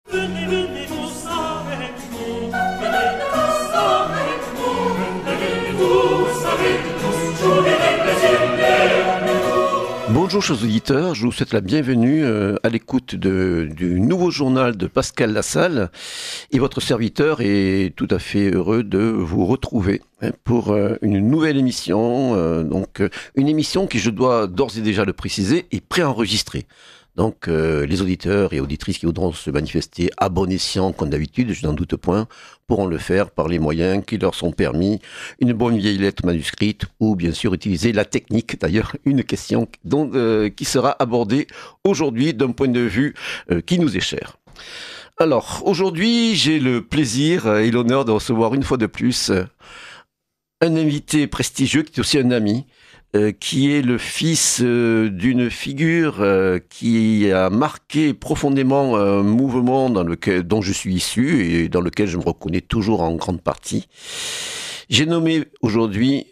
Venez tous avec nous, venez tous avec nous, venez tous avec nous, jouer des plaisirs. Bonjour chers auditeurs, je vous souhaite la bienvenue à l'écoute du nouveau journal de Pascal Lassalle et votre serviteur est tout à fait heureux de vous retrouver pour une nouvelle émission, donc une émission qui, je dois d'ores et déjà le préciser, est préenregistrée. Donc les auditeurs et auditrices qui voudront se manifester à bon escient, comme d'habitude, je n'en doute point, pourront le faire par les moyens qui leur sont permis, une bonne vieille lettre manuscrite ou bien sûr utiliser la technique, d'ailleurs une question qui sera abordée aujourd'hui d'un point de vue qui nous est cher. Alors aujourd'hui j'ai le plaisir et l'honneur de recevoir une fois de plus un invité prestigieux qui est aussi un ami, qui est le fils d'une figure qui a marqué profondément un mouvement dont je suis issu et dans lequel je me reconnais toujours en grande partie. J'ai nommé aujourd'hui,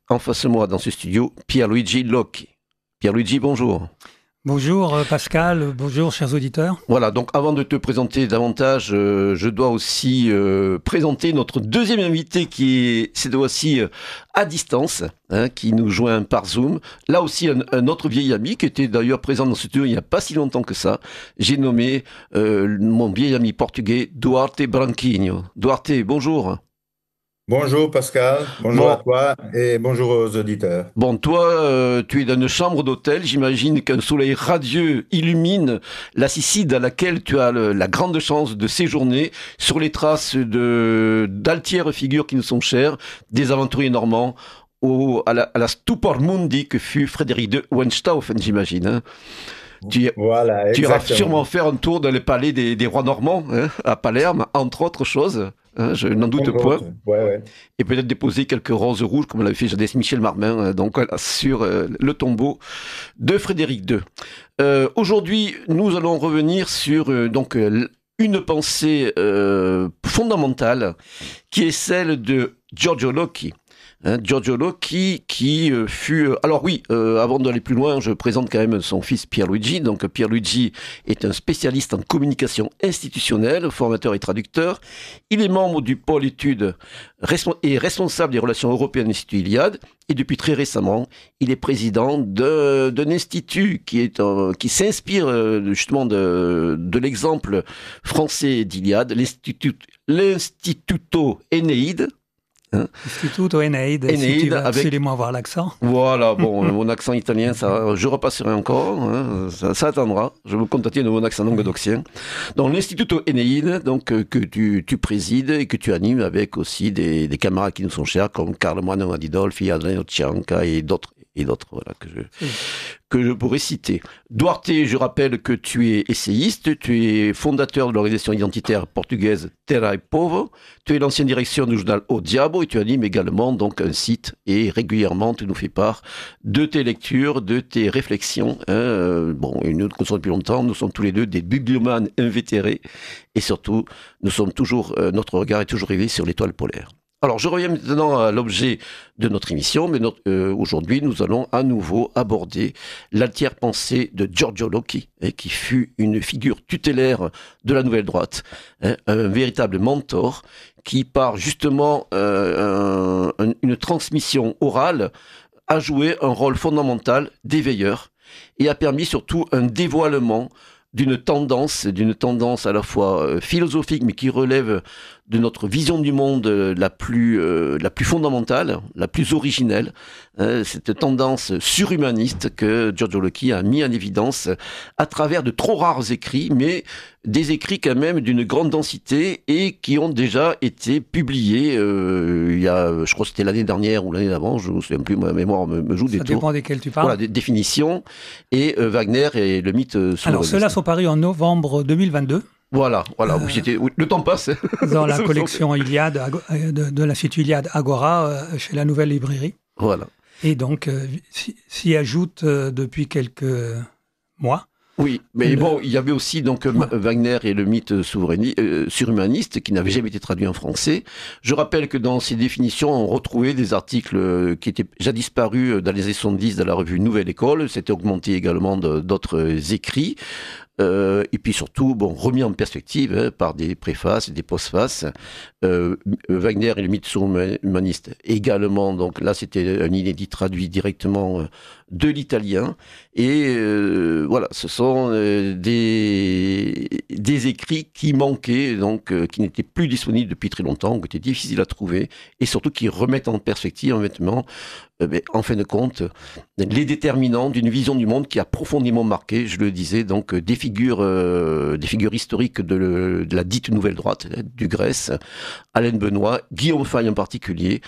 en face de moi dans ce studio, Pierluigi Locchi. Pierluigi, bonjour. Bonjour Pascal, bonjour chers auditeurs. Voilà, donc avant de te présenter davantage, je dois aussi présenter notre deuxième invité qui est cette fois-ci à distance, qui nous joint par Zoom. Là aussi un autre vieil ami qui était d'ailleurs présent dans ce studio il n'y a pas si longtemps que ça. J'ai nommé mon vieil ami portugais Duarte Branquinho. Duarte, bonjour. Bonjour Pascal, bonjour à toi et bonjour aux auditeurs. Bon, toi, tu es dans une chambre d'hôtel. J'imagine qu'un soleil radieux illumine la Sicile à laquelle tu as la grande chance de séjourner sur les traces d'altières figures qui nous sont chères, des aventuriers normands, à la Stupor Mundi que fut Frédéric de Hohenstaufen, j'imagine. Hein. Tu iras sûrement faire un tour dans le palais des rois normands, à Palerme, entre autres choses. Je n'en doute point. Ouais. Et peut-être déposer quelques roses rouges, comme l'avait fait jadis Michel Marmin, sur le tombeau de Frédéric II. Aujourd'hui, nous allons revenir sur une pensée fondamentale qui est celle de Giorgio Locchi. Giorgio Locchi qui fut... Alors oui, avant d'aller plus loin, je présente quand même son fils Pierluigi. Donc Pierluigi est un spécialiste en communication institutionnelle, formateur et traducteur. Il est membre du pôle études et responsable des relations européennes de l'Institut Iliade. Et depuis très récemment, il est président d'un institut qui s'inspire justement de l'exemple français d'Iliade, l'Instituto Eneide. Instituto Eneide, si tu veux absolument avoir l'accent. Voilà, bon, mon accent italien, ça, je repasserai encore, ça attendra. Je vais me contenter de mon accent languedocien. Donc, l'Instituto Eneide, que tu présides et que tu animes avec aussi des camarades qui nous sont chers, comme Carlo Manuel Adidolfi, Adriano Cianca et d'autres, voilà, que je pourrais citer. Duarte, je rappelle que tu es essayiste, tu es fondateur de l'organisation identitaire portugaise Terra e Povo, tu es l'ancienne direction du journal O Diabo et tu animes également donc un site et régulièrement tu nous fais part de tes lectures, de tes réflexions. Et nous nous connaissons depuis longtemps, nous sommes tous les deux des bibliomanes invétérés et surtout, notre regard est toujours rivé sur l'étoile polaire. Alors, je reviens maintenant à l'objet de notre émission, mais aujourd'hui, nous allons à nouveau aborder l'altière pensée de Giorgio Locchi, qui fut une figure tutélaire de la nouvelle droite, un véritable mentor, qui par justement une transmission orale a joué un rôle fondamental d'éveilleur et a permis surtout un dévoilement d'une tendance à la fois philosophique, mais qui relève de notre vision du monde la plus fondamentale, la plus originelle, cette tendance surhumaniste que Giorgio Locchi a mis en évidence à travers de trop rares écrits, mais des écrits quand même d'une grande densité et qui ont déjà été publiés il y a, je crois que c'était l'année dernière ou l'année d'avant, je ne me souviens plus, ma mémoire me joue des tours. Ça dépend desquels tu parles. Voilà, des définitions, et Wagner et le mythe souverainiste. Alors ceux-là sont parus en novembre 2022. Voilà, le temps passe. Dans la collection Iliade, de l'Institut Iliade Agora, chez la Nouvelle Librairie. Voilà. Et donc, s'y ajoute depuis quelques mois. Oui, mais bon, il y avait aussi donc Wagner et le mythe surhumaniste qui n'avait jamais été traduit en français. Je rappelle que dans ces définitions, on retrouvait des articles qui étaient jadis parus dans les années 70 dans la revue Nouvelle École. C'était augmenté également d'autres écrits. et puis surtout, remis en perspective par des préfaces et des postfaces. Wagner et le mythe surhumaniste également, donc là c'était un inédit traduit directement de l'italien, et voilà, ce sont des écrits qui manquaient, donc qui n'étaient plus disponibles depuis très longtemps, qui étaient difficiles à trouver, et surtout qui remettent en perspective, en fin de compte, les déterminants d'une vision du monde qui a profondément marqué, je le disais, donc des figures historiques de la dite nouvelle droite, du Grèce, Alain Benoît, Guillaume Fay en particulier.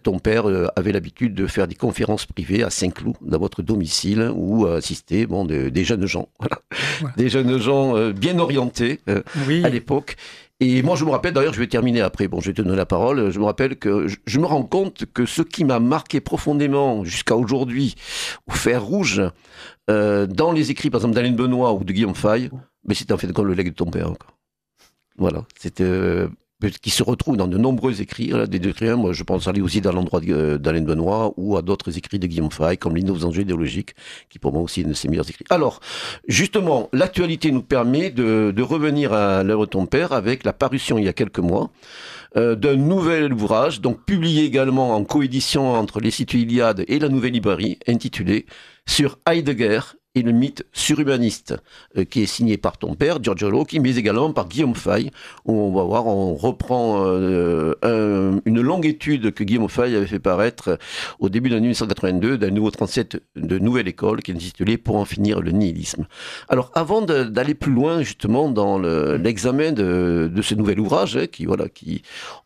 Ton père avait l'habitude de faire des conférences privées à Saint-Cloud, dans votre domicile, où assistaient des jeunes gens, voilà. Des jeunes gens bien orientés à l'époque. Et moi, je me rappelle, d'ailleurs, je vais terminer après, je vais te donner la parole, je me rappelle que je me rends compte que ce qui m'a marqué profondément jusqu'à aujourd'hui, au fer rouge, dans les écrits, par exemple, d'Alain Benoît ou de Guillaume Fay, c'était en fait le legs de ton père. Voilà, c'était... qui se retrouve dans de nombreux écrits, des écrivains, moi je pense aller aussi dans l'endroit d'Alain Benoît ou à d'autres écrits de Guillaume Fay, comme l'Hymne aux enjeux idéologiques, qui pour moi aussi est un de ses meilleurs écrits. Alors, justement, l'actualité nous permet de revenir à l'œuvre de ton père avec la parution il y a quelques mois d'un nouvel ouvrage, donc publié également en coédition entre l'Institut Iliade et la Nouvelle Librairie, intitulé « Sur Heidegger et le mythe surhumaniste », qui est signé par ton père, Giorgio Locchi, mais également par Guillaume Fay, où on reprend une longue étude que Guillaume Fay avait fait paraître au début de l'année 1982 d'un nouveau 37 de Nouvelle École, qui est intitulé « Pour en finir le nihilisme ». Alors, avant d'aller plus loin, justement, dans l'examen de ce nouvel ouvrage,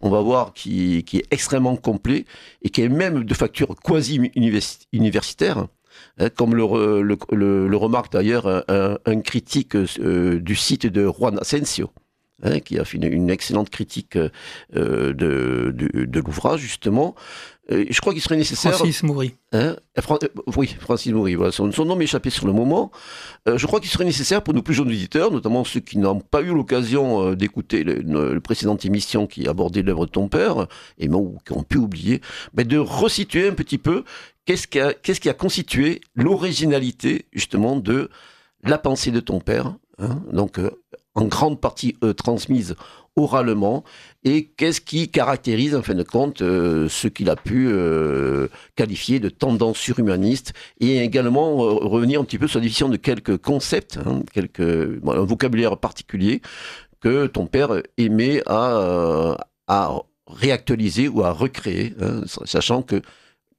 on va voir, qui est extrêmement complet, et qui est même de facture quasi-universitaire, comme le remarque d'ailleurs un critique du site de Juan Asensio, qui a fait une excellente critique de l'ouvrage, justement. Je crois qu'il serait nécessaire... Francis Moury. Oui, Francis Moury, voilà, son nom m'échappait sur le moment. Je crois qu'il serait nécessaire pour nos plus jeunes auditeurs, notamment ceux qui n'ont pas eu l'occasion d'écouter le précédente émission qui abordait l'œuvre de ton père, et qui ont pu oublier, de resituer un petit peu qu'est-ce qui a constitué l'originalité, justement, de la pensée de ton père, donc en grande partie transmise oralement, et qu'est-ce qui caractérise, en fin de compte, ce qu'il a pu qualifier de tendance surhumaniste, et également revenir un petit peu sur la définition de quelques concepts, un vocabulaire particulier que ton père aimait à réactualiser ou à recréer, sachant que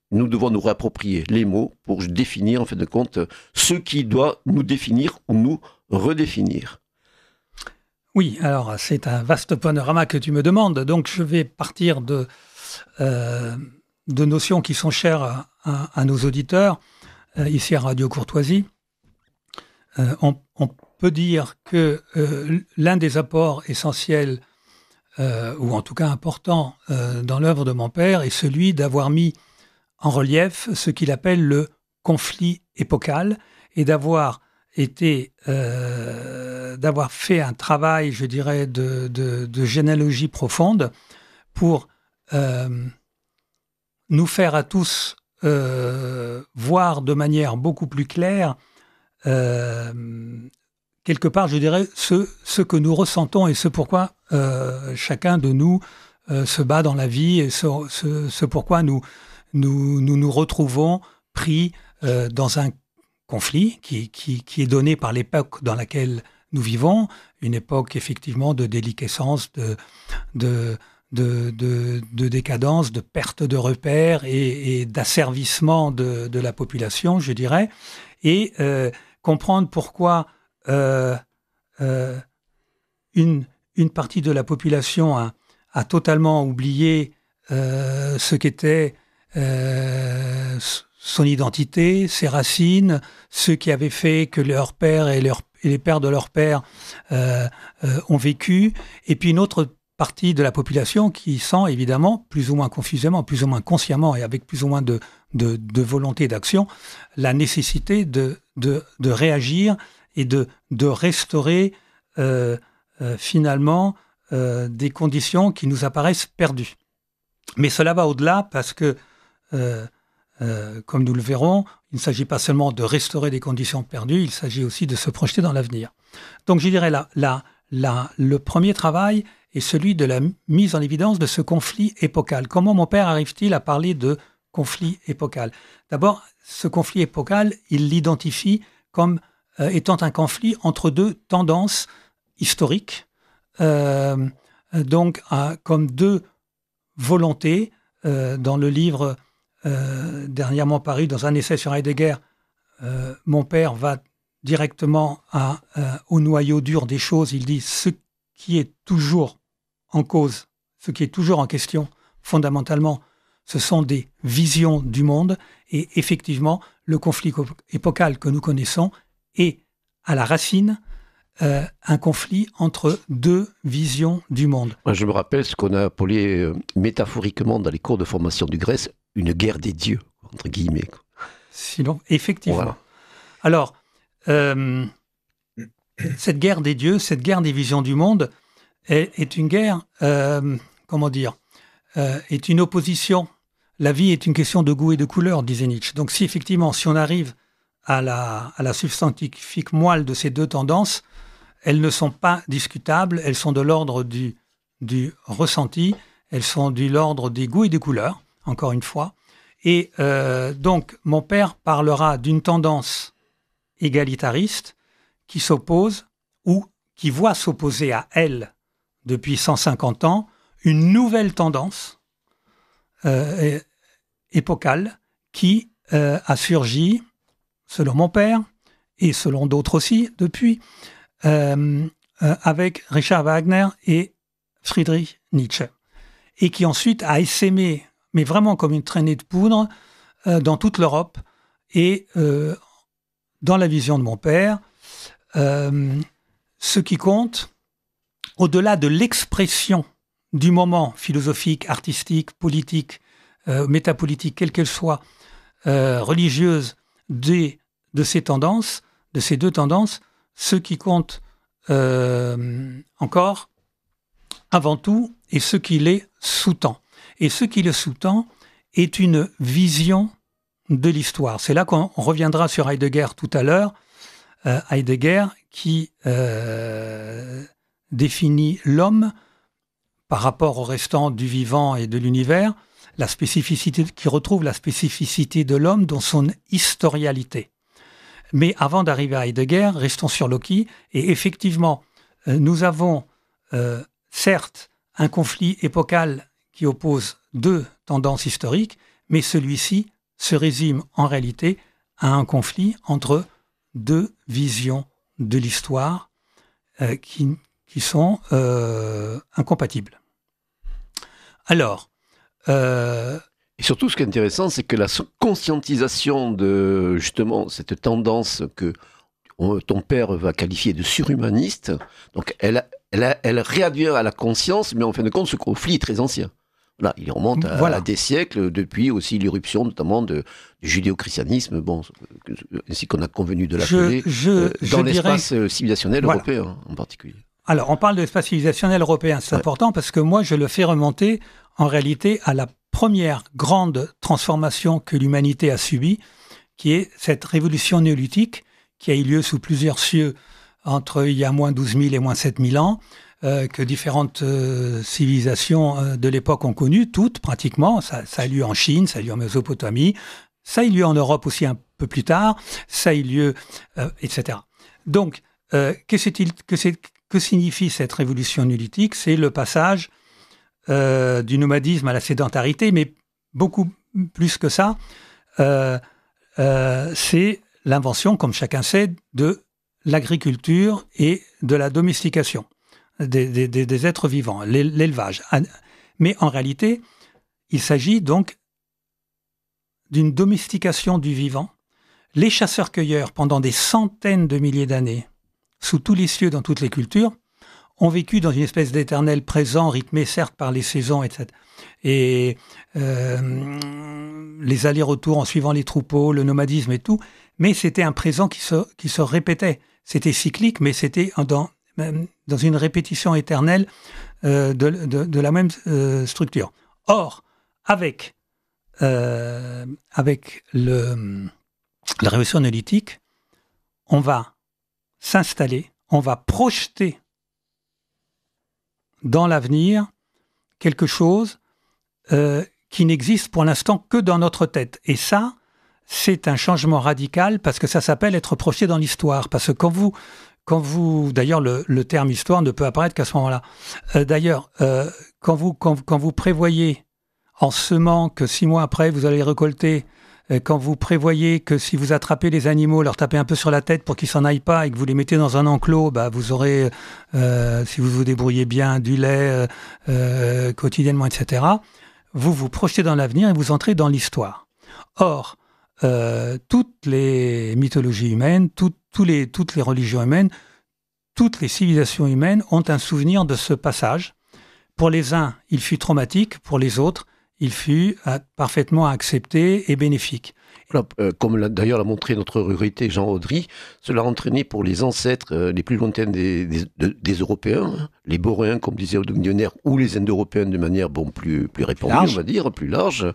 nous devons nous réapproprier les mots pour définir, en fin de compte, ce qui doit nous définir ou nous redéfinir. Oui, alors c'est un vaste panorama que tu me demandes, donc je vais partir de notions qui sont chères à nos auditeurs, ici à Radio Courtoisie. On peut dire que l'un des apports essentiels, ou en tout cas importants, dans l'œuvre de mon père est celui d'avoir mis en relief ce qu'il appelle le conflit épocal, et d'avoir fait un travail, je dirais, de généalogie profonde pour nous faire à tous voir de manière beaucoup plus claire, quelque part, je dirais, ce que nous ressentons et ce pourquoi chacun de nous se bat dans la vie, et ce pourquoi nous retrouvons pris dans un conflit qui est donné par l'époque dans laquelle nous vivons, une époque effectivement de déliquescence, de décadence, de perte de repères et d'asservissement de la population, je dirais, et comprendre pourquoi une partie de la population a totalement oublié ce qu'était son identité, ses racines, ce qui avait fait que leurs pères et les pères de leurs pères ont vécu, et puis une autre partie de la population qui sent évidemment, plus ou moins confusément, plus ou moins consciemment et avec plus ou moins de volonté d'action, la nécessité de réagir et de restaurer finalement des conditions qui nous apparaissent perdues. Mais cela va au-delà parce que comme nous le verrons, il ne s'agit pas seulement de restaurer des conditions perdues, il s'agit aussi de se projeter dans l'avenir. Donc je dirais le premier travail est celui de la mise en évidence de ce conflit épocal. Comment mon père arrive-t-il à parler de conflit épocal ? D'abord, ce conflit épocal, il l'identifie comme étant un conflit entre deux tendances historiques, donc comme deux volontés. Dans le livre dernièrement paru, dans un essai sur Heidegger, mon père va directement au noyau dur des choses. Il dit ce qui est toujours en cause, ce qui est toujours en question, fondamentalement, ce sont des visions du monde. Et effectivement, le conflit épocal que nous connaissons est à la racine un conflit entre deux visions du monde. Moi, je me rappelle ce qu'on a appelé métaphoriquement dans les cours de formation du Grèce une guerre des dieux, entre guillemets. Sinon, effectivement. Voilà. Alors, cette guerre des dieux, cette guerre des visions du monde est une guerre, est une opposition. La vie est une question de goût et de couleur, disait Nietzsche. Donc si effectivement, si on arrive à la substantifique moelle de ces deux tendances, elles ne sont pas discutables, elles sont de l'ordre du ressenti, elles sont de l'ordre des goûts et des couleurs, encore une fois. Et donc, mon père parlera d'une tendance égalitariste qui s'oppose ou qui voit s'opposer à elle depuis 150 ans une nouvelle tendance épocale qui a surgi, selon mon père et selon d'autres aussi depuis, avec Richard Wagner et Friedrich Nietzsche, et qui ensuite a essaimé, mais vraiment comme une traînée de poudre, dans toute l'Europe et dans la vision de mon père. Ce qui compte, au-delà de l'expression du moment philosophique, artistique, politique, métapolitique, quelle qu'elle soit, religieuse, de ces tendances, de ces deux tendances, ce qui compte encore, avant tout, est ce qui les sous-tend. Et ce qui le sous-tend est une vision de l'histoire. C'est là qu'on reviendra sur Heidegger tout à l'heure. Heidegger qui définit l'homme par rapport au restant du vivant et de l'univers, qui retrouve la spécificité de l'homme dans son historialité. Mais avant d'arriver à Heidegger, restons sur Locke. Et effectivement, nous avons certes un conflit épocal qui oppose deux tendances historiques, mais celui-ci se résume en réalité à un conflit entre deux visions de l'histoire qui sont incompatibles. Alors... Et surtout, ce qui est intéressant, c'est que la conscientisation de, justement, cette tendance que ton père va qualifier de surhumaniste, donc elle réadvient à la conscience, mais en fin de compte, ce conflit est très ancien. Là, il remonte à des siècles, depuis aussi l'irruption notamment du judéo-christianisme, ainsi qu'on a convenu de l'appeler, dans l'espace civilisationnel européen en particulier. Alors, on parle de l'espace civilisationnel européen, c'est important parce que moi, je le fais remonter en réalité à la première grande transformation que l'humanité a subie, qui est cette révolution néolithique qui a eu lieu sous plusieurs cieux entre il y a moins 12 000 et moins 7 000 ans, que différentes civilisations de l'époque ont connu, toutes pratiquement. Ça a eu lieu en Chine, ça a eu lieu en Mésopotamie, ça a eu lieu en Europe aussi un peu plus tard, ça a eu lieu, etc. Donc, que signifie cette révolution néolithique ? C'est le passage du nomadisme à la sédentarité, mais beaucoup plus que ça, c'est l'invention, comme chacun sait, de l'agriculture et de la domestication des êtres vivants, l'élevage. Mais en réalité, il s'agit donc d'une domestication du vivant. Les chasseurs-cueilleurs, pendant des centaines de milliers d'années, sous tous les cieux, dans toutes les cultures, ont vécu dans une espèce d'éternel présent, rythmé certes par les saisons, etc. Et les allers-retours en suivant les troupeaux, le nomadisme et tout, mais c'était un présent qui se répétait. C'était cyclique, mais c'était dans une répétition éternelle de la même structure. Or, avec avec la révolution néolithique, on va s'installer, on va projeter dans l'avenir quelque chose qui n'existe pour l'instant que dans notre tête. Et ça, c'est un changement radical parce que ça s'appelle être projeté dans l'histoire. Parce que quand vous d'ailleurs, le terme histoire ne peut apparaître qu'à ce moment-là. Quand vous prévoyez en semant que 6 mois après, vous allez récolter, quand vous prévoyez que si vous attrapez les animaux, leur tapez un peu sur la tête pour qu'ils s'en aillent pas et que vous les mettez dans un enclos, vous aurez, si vous vous débrouillez bien, du lait quotidiennement, etc. Vous vous projetez dans l'avenir et vous entrez dans l'histoire. Or, toutes les mythologies humaines, toutes les religions humaines, toutes les civilisations humaines ont un souvenir de ce passage. Pour les uns, il fut traumatique, pour les autres, il fut parfaitement accepté et bénéfique. Voilà, comme d'ailleurs l'a montré notre ruralité Jean Audry, cela a entraîné pour les ancêtres les plus lointains des Européens, les Boréens, comme disait le millionnaire, ou les Indo-Européens de manière plus répandue, on va dire, plus large,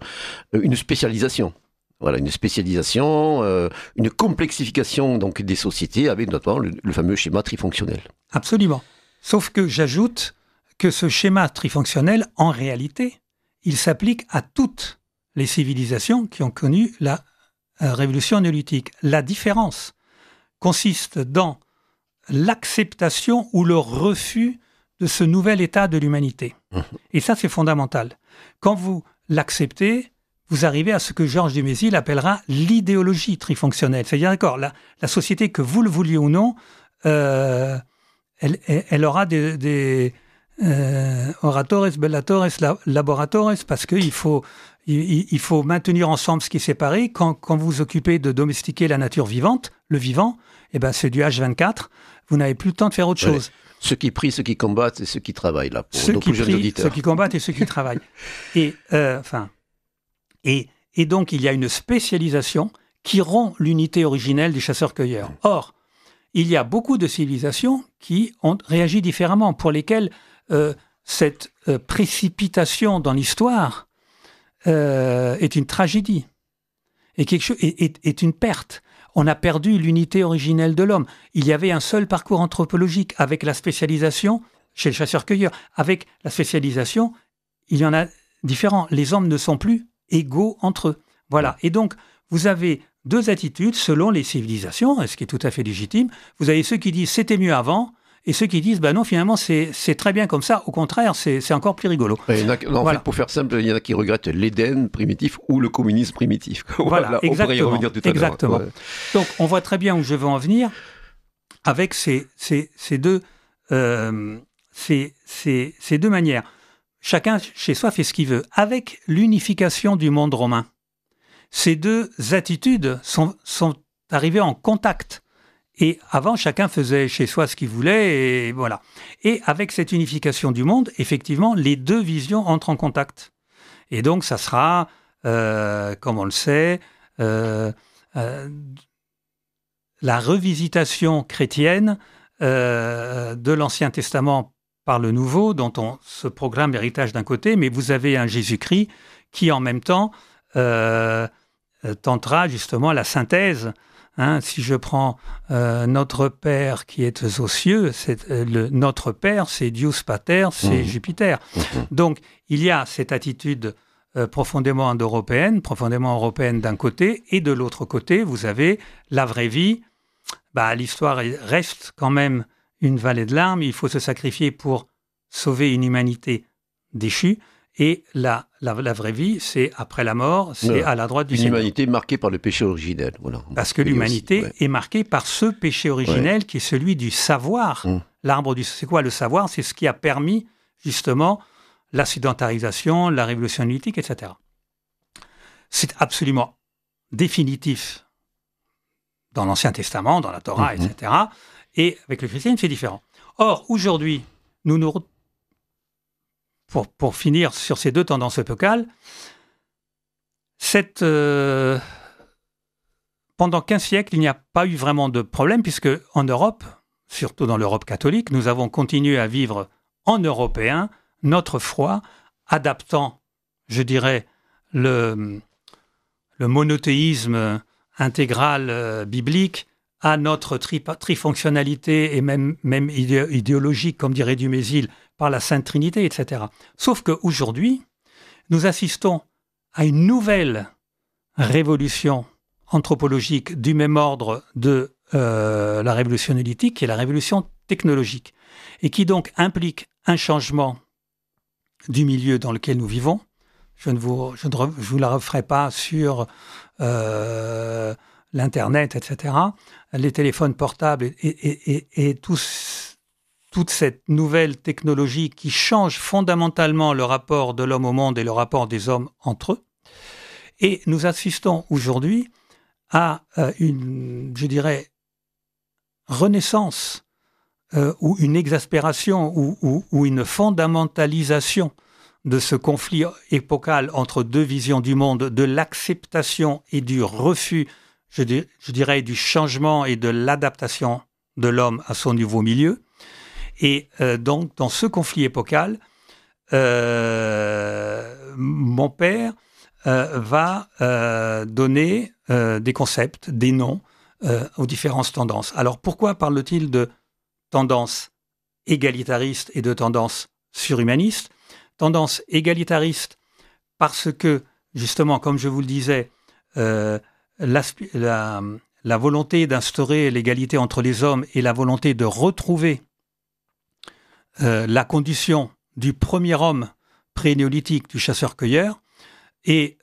une spécialisation. Voilà, une spécialisation, une complexification donc des sociétés avec notamment le fameux schéma trifonctionnel. Absolument. Sauf que j'ajoute que ce schéma trifonctionnel, en réalité, il s'applique à toutes les civilisations qui ont connu la révolution néolithique. La différence consiste dans l'acceptation ou le refus de ce nouvel état de l'humanité. Et ça, c'est fondamental. Quand vous l'acceptez, vous arrivez à ce que Georges Dumézil appellera l'idéologie trifonctionnelle. C'est-à-dire, d'accord, la société, que vous le vouliez ou non, elle aura des oratores, bellatores, laboratores, parce qu'il faut maintenir ensemble ce qui est séparé. Quand vous vous occupez de domestiquer la nature vivante, le vivant, c'est du H24, vous n'avez plus le temps de faire autre chose. Ceux qui prient, ceux qui combattent et ceux qui travaillent, là, pour ceux nos qui plus jeunes auditeurs. Ceux qui combattent et ceux qui travaillent. Et donc, il y a une spécialisation qui rompt l'unité originelle des chasseurs-cueilleurs. Or, il y a beaucoup de civilisations qui ont réagi différemment, pour lesquelles cette précipitation dans l'histoire est une tragédie, est une perte. On a perdu l'unité originelle de l'homme. Il y avait un seul parcours anthropologique avec la spécialisation chez le chasseur-cueilleur. Avec la spécialisation, il y en a différents. Les hommes ne sont plus égaux entre eux. Voilà. Et donc, vous avez deux attitudes selon les civilisations, ce qui est tout à fait légitime. Vous avez ceux qui disent « c'était mieux avant », et ceux qui disent non, finalement, c'est très bien comme ça. Au contraire, c'est encore plus rigolo. En fait, pour faire simple, il y en a qui regrettent l'Éden primitif ou le communisme primitif. Voilà, exactement. On pourrait y revenir tout à l'heure. Exactement. Ouais. Donc, on voit très bien où je veux en venir avec ces deux manières. Chacun, chez soi, fait ce qu'il veut. Avec l'unification du monde romain, ces deux attitudes sont arrivées en contact. Et avant, chacun faisait chez soi ce qu'il voulait, et voilà. Et avec cette unification du monde, effectivement, les deux visions entrent en contact. Et donc, ça sera, comme on le sait, la revisitation chrétienne de l'Ancien Testament par le Nouveau, dont on se proclame l'héritage d'un côté, mais vous avez un Jésus-Christ qui, en même temps, tentera justement la synthèse. Si je prends notre Père qui est aux cieux, notre Père, c'est Deus Pater, c'est Jupiter. Donc, il y a cette attitude profondément indo-européenne, profondément européenne d'un côté, et de l'autre côté, vous avez la vraie vie. L'histoire reste quand même une vallée de larmes, il faut se sacrifier pour sauver une humanité déchue. Et la vraie vie, c'est après la mort, c'est à la droite du Seigneur. Une humanité marquée par le péché originel. Voilà. Parce que l'humanité est marquée par ce péché originel qui est celui du savoir. L'arbre du... C'est quoi le savoir? C'est ce qui a permis, justement, la sédentarisation, la révolution néolithique, etc. C'est absolument définitif dans l'Ancien Testament, dans la Torah, etc. Et avec le christianisme, c'est différent. Or, aujourd'hui, pour finir sur ces deux tendances épocales, pendant 15 siècles, il n'y a pas eu vraiment de problème, puisque en Europe, surtout dans l'Europe catholique, nous avons continué à vivre en européen notre foi, adaptant, je dirais, monothéisme intégral biblique à notre trifonctionnalité et même idéologique, comme dirait Dumézil, par la Sainte Trinité, etc. Sauf qu'aujourd'hui, nous assistons à une nouvelle révolution anthropologique du même ordre de la révolution néolithique, qui est la révolution technologique, et qui donc implique un changement du milieu dans lequel nous vivons. Je ne vous la referai pas sur l'Internet, etc., les téléphones portables et toute cette nouvelle technologie qui change fondamentalement le rapport de l'homme au monde et le rapport des hommes entre eux. Et nous assistons aujourd'hui à une, je dirais, renaissance ou une exaspération ou une fondamentalisation de ce conflit épocal entre deux visions du monde, de l'acceptation et du refus, je dirais, du changement et de l'adaptation de l'homme à son nouveau milieu. Et donc, dans ce conflit épocal, mon père va donner des concepts, des noms aux différentes tendances. Alors, pourquoi parle-t-il de tendance égalitariste et de tendance surhumaniste? Tendance égalitariste parce que, justement, comme je vous le disais, la volonté d'instaurer l'égalité entre les hommes et la volonté de retrouver la condition du premier homme pré-néolithique, du chasseur-cueilleur, et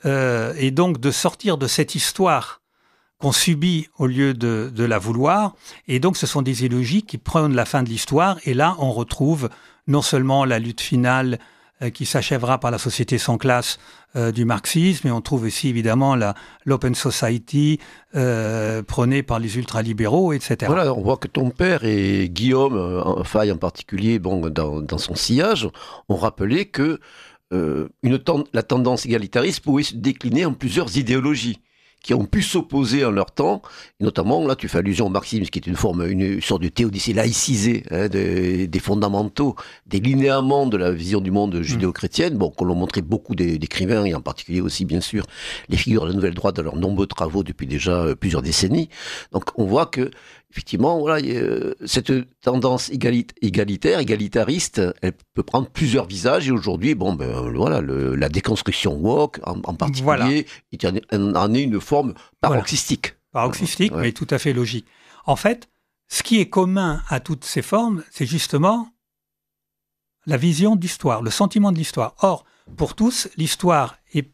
donc de sortir de cette histoire qu'on subit au lieu de la vouloir. Et donc, ce sont des idéologies qui prennent la fin de l'histoire. Et là, on retrouve non seulement la lutte finale qui s'achèvera par la société sans classe du marxisme, mais on trouve aussi évidemment l'open society prônée par les ultralibéraux, etc. Voilà, on voit que ton père et Guillaume Faye en particulier, bon, dans son sillage, ont rappelé que la tendance égalitariste pouvait se décliner en plusieurs idéologies qui ont pu s'opposer en leur temps, et notamment, là tu fais allusion au marxisme, qui est une sorte de théodicée laïcisée, des fondamentaux, des linéaments de la vision du monde judéo-chrétienne, bon, qu'on l'ont montré beaucoup d'écrivains, et en particulier aussi, bien sûr, les figures de la Nouvelle Droite dans leurs nombreux travaux depuis déjà plusieurs décennies. Donc on voit que, effectivement, voilà, cette tendance égalitariste, elle peut prendre plusieurs visages, et aujourd'hui, bon, voilà, la déconstruction woke, en particulier, en est une forme paroxystique. Voilà. Paroxystique, mais tout à fait logique. En fait, ce qui est commun à toutes ces formes, c'est justement la vision d'histoire, le sentiment de l'histoire. Or, pour tous, l'histoire est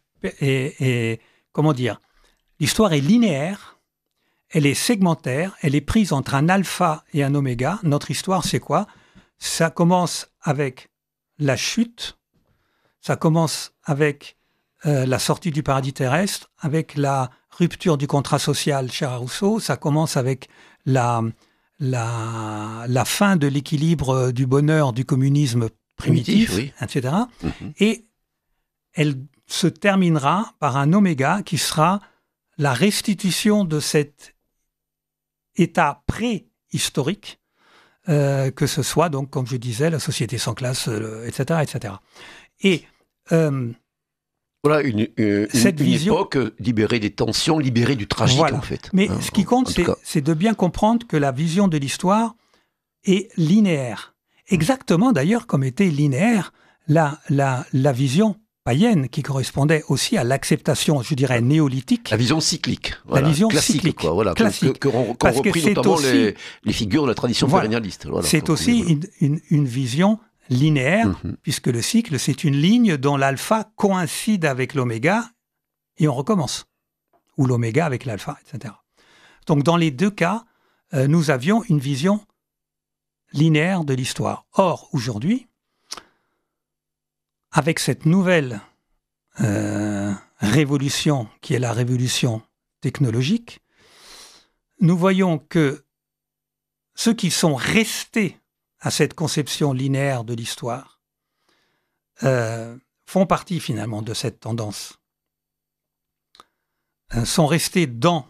comment dire, l'histoire est linéaire, elle est segmentaire, elle est prise entre un alpha et un oméga. Notre histoire, c'est quoi? Ça commence avec la chute, ça commence avec la sortie du paradis terrestre, avec la rupture du contrat social, cher à Rousseau, ça commence avec la fin de l'équilibre du bonheur du communisme primitif, oui, etc. Et elle se terminera par un oméga qui sera la restitution de cet état préhistorique, que ce soit, donc, comme je disais, la société sans classe, etc., etc. Et voilà une vision, époque libérée des tensions, libérée du tragique, voilà, en fait. Mais ce qui compte, c'est de bien comprendre que la vision de l'histoire est linéaire. Exactement, d'ailleurs, comme était linéaire la vision païenne, qui correspondait aussi à l'acceptation, je dirais, néolithique. La vision cyclique. Voilà, la vision classique, cyclique. Quoi, voilà, classique. Qu'ont repris notamment aussi, les figures de la tradition pérennialiste. Voilà, c'est aussi une vision linéaire, puisque le cycle, c'est une ligne dont l'alpha coïncide avec l'oméga, et on recommence. Ou l'oméga avec l'alpha, etc. Donc, dans les deux cas, nous avions une vision linéaire de l'histoire. Or, aujourd'hui, avec cette nouvelle révolution, qui est la révolution technologique, nous voyons que ceux qui sont restés à cette conception linéaire de l'histoire font partie finalement de cette tendance, sont restés dans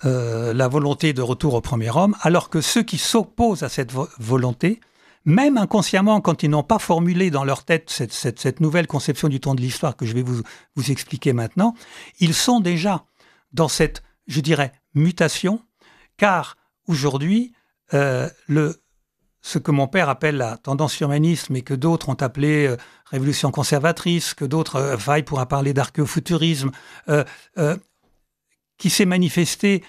la volonté de retour au premier homme, alors que ceux qui s'opposent à cette volonté même inconsciemment, quand ils n'ont pas formulé dans leur tête cette nouvelle conception du temps de l'histoire que je vais vous expliquer maintenant, ils sont déjà dans cette, je dirais, mutation, car aujourd'hui, ce que mon père appelle la tendance humaniste, mais que d'autres ont appelé révolution conservatrice, que d'autres, Faye pourra parler d'archéofuturisme, qui s'est manifesté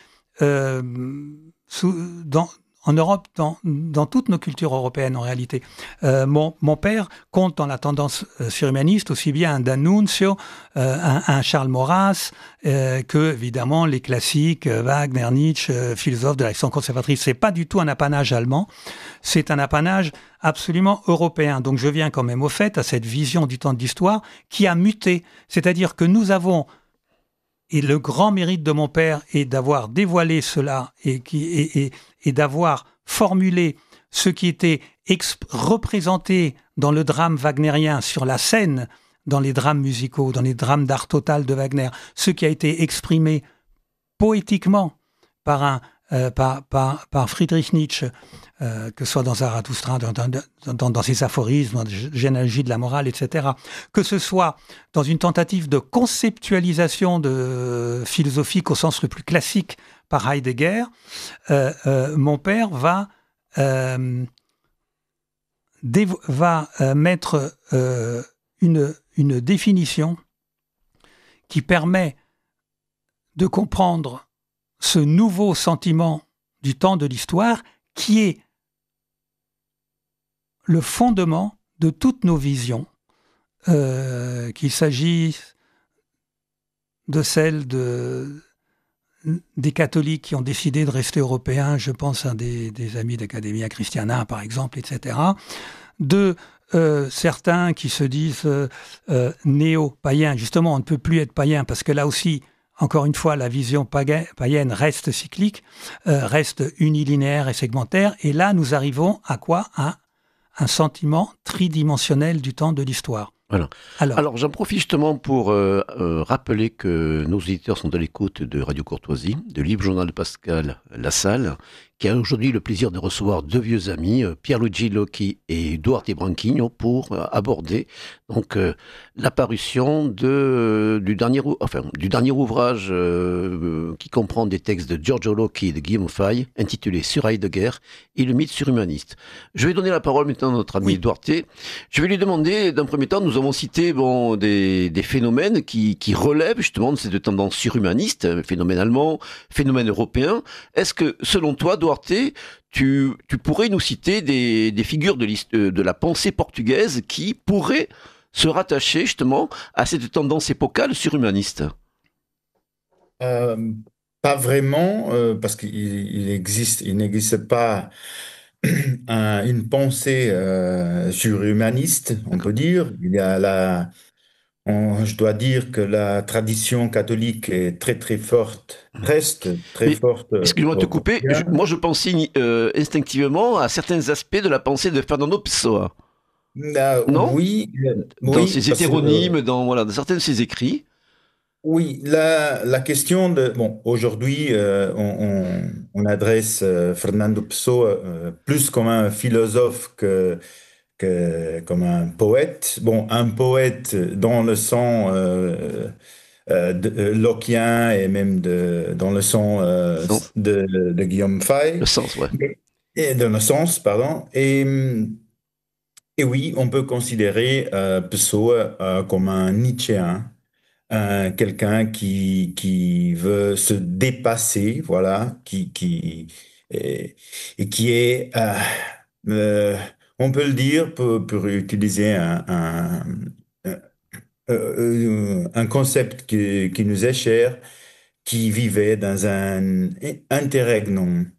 en Europe, dans toutes nos cultures européennes en réalité. Mon père compte dans la tendance surhumaniste aussi bien un D'Annunzio, un Charles Maurras, que évidemment les classiques, Wagner, Nietzsche, philosophes de la réaction conservatrice. C'est pas du tout un apanage allemand, c'est un apanage absolument européen. Donc je viens quand même au fait à cette vision du temps de l'histoire qui a muté. C'est-à-dire que nous avons, et le grand mérite de mon père est d'avoir dévoilé cela et d'avoir formulé ce qui était représenté dans le drame wagnérien sur la scène, dans les drames musicaux, dans les drames d'art total de Wagner, ce qui a été exprimé poétiquement par Friedrich Nietzsche, que ce soit dans Zarathustra, dans ses aphorismes, dans la généalogie de la morale, etc., que ce soit dans une tentative de conceptualisation philosophique au sens le plus classique par Heidegger, mon père va mettre une définition qui permet de comprendre ce nouveau sentiment du temps de l'histoire qui est le fondement de toutes nos visions, qu'il s'agisse de celles des catholiques qui ont décidé de rester européens, je pense à des amis d'Academia Christiana par exemple, etc., de certains qui se disent néo-païens. Justement, on ne peut plus être païen parce que là aussi, encore une fois, la vision païenne reste cyclique, reste unilinéaire et segmentaire. Et là, nous arrivons à quoi? À un sentiment tridimensionnel du temps de l'histoire. Voilà. Alors j'en profite justement pour rappeler que nos auditeurs sont à l'écoute de Radio Courtoisie, de Libre Journal de Pascal Lassalle, qui a aujourd'hui le plaisir de recevoir deux vieux amis, Pierluigi Locchi et Duarte Branchigno, pour aborder donc la parution du dernier ouvrage qui comprend des textes de Giorgio Locchi et de Guillaume Faye, intitulé Sur Heidegger et le mythe surhumaniste. Je vais donner la parole maintenant à notre ami Duarte. Je vais lui demander, d'un premier temps, nous avons cité des phénomènes qui relèvent justement de cette tendance surhumaniste, phénomène allemand, phénomène européen. Est-ce que, selon toi, Duarte, tu pourrais nous citer des figures de la pensée portugaise qui pourraient se rattacher justement à cette tendance épocale surhumaniste? Pas vraiment, parce qu'il n'existe pas une pensée surhumaniste, on peut dire. Il y a je dois dire que la tradition catholique est très très forte, reste très Mais, forte excuse-moi de te au couper, Portugal. moi je pensais instinctivement à certains aspects de la pensée de Fernando Pessoa, non? Oui, Dans oui, ses parce que hétéronymes, dans certains de ses écrits. oui, la question de bon, aujourd'hui, on adresse Fernando Pessoa plus comme un philosophe que comme un poète. Bon, un poète dans le sens locquien et même dans le sens Sens, de Guillaume le Fay, sens, ouais. et dans le sens, pardon. Et oui, on peut considérer Pessoa comme un Nietzschéen, quelqu'un qui veut se dépasser, voilà, et qui est, euh, on peut le dire, pour utiliser un concept qui nous est cher, qui vivait dans un interregnum.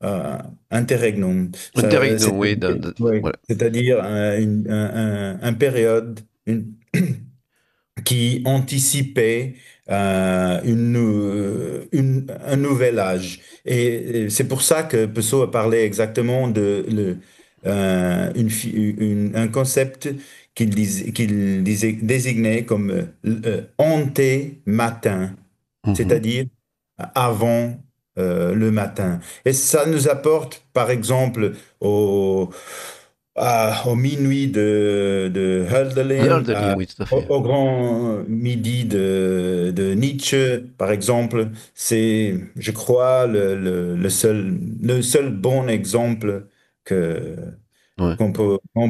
Euh, interregnum, Interregnum, oui, oui, voilà. c'est-à-dire un période qui anticipait un nouvel âge. Et c'est pour ça que Pessoa parlait exactement de un concept qu'il désignait comme ante-matin, Mhm. c'est-à-dire avant le matin. Et ça nous apporte, par exemple, au minuit de Hölderlin, Hölderlin, oui, tout à au, fait. au grand midi de Nietzsche, par exemple. C'est, je crois, le seul bon exemple que, Ouais. qu'on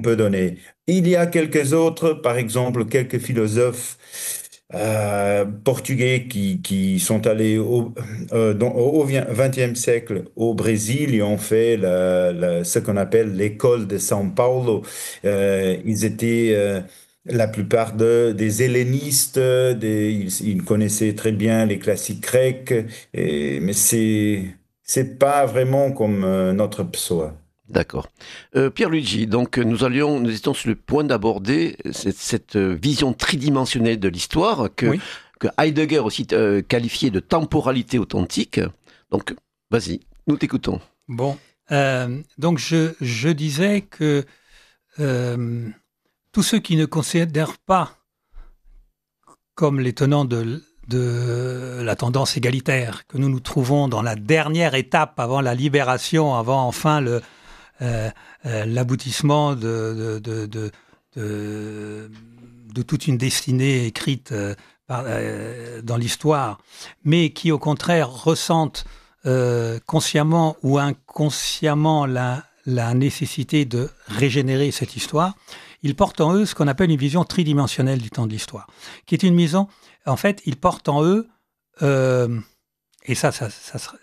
peut donner. Il y a quelques autres, par exemple, quelques philosophes portugais qui sont allés au XXe siècle au Brésil et ont fait ce qu'on appelle l'école de São Paulo. Ils étaient la plupart des hellénistes, ils connaissaient très bien les classiques grecs, mais c'est pas vraiment comme notre psoa. D'accord. Pierluigi, donc nous étions sur le point d'aborder cette vision tridimensionnelle de l'histoire Oui. que Heidegger aussi qualifiait de temporalité authentique. Donc, vas-y, nous t'écoutons. Bon, donc je disais que tous ceux qui ne considèrent pas comme les tenants de la tendance égalitaire que nous nous trouvons dans la dernière étape avant la libération, avant enfin l'aboutissement de toute une destinée écrite dans l'histoire, mais qui au contraire ressentent consciemment ou inconsciemment la nécessité de régénérer cette histoire, ils portent en eux ce qu'on appelle une vision tridimensionnelle du temps de l'histoire, qui est une vision, en fait, ils portent en eux, et ça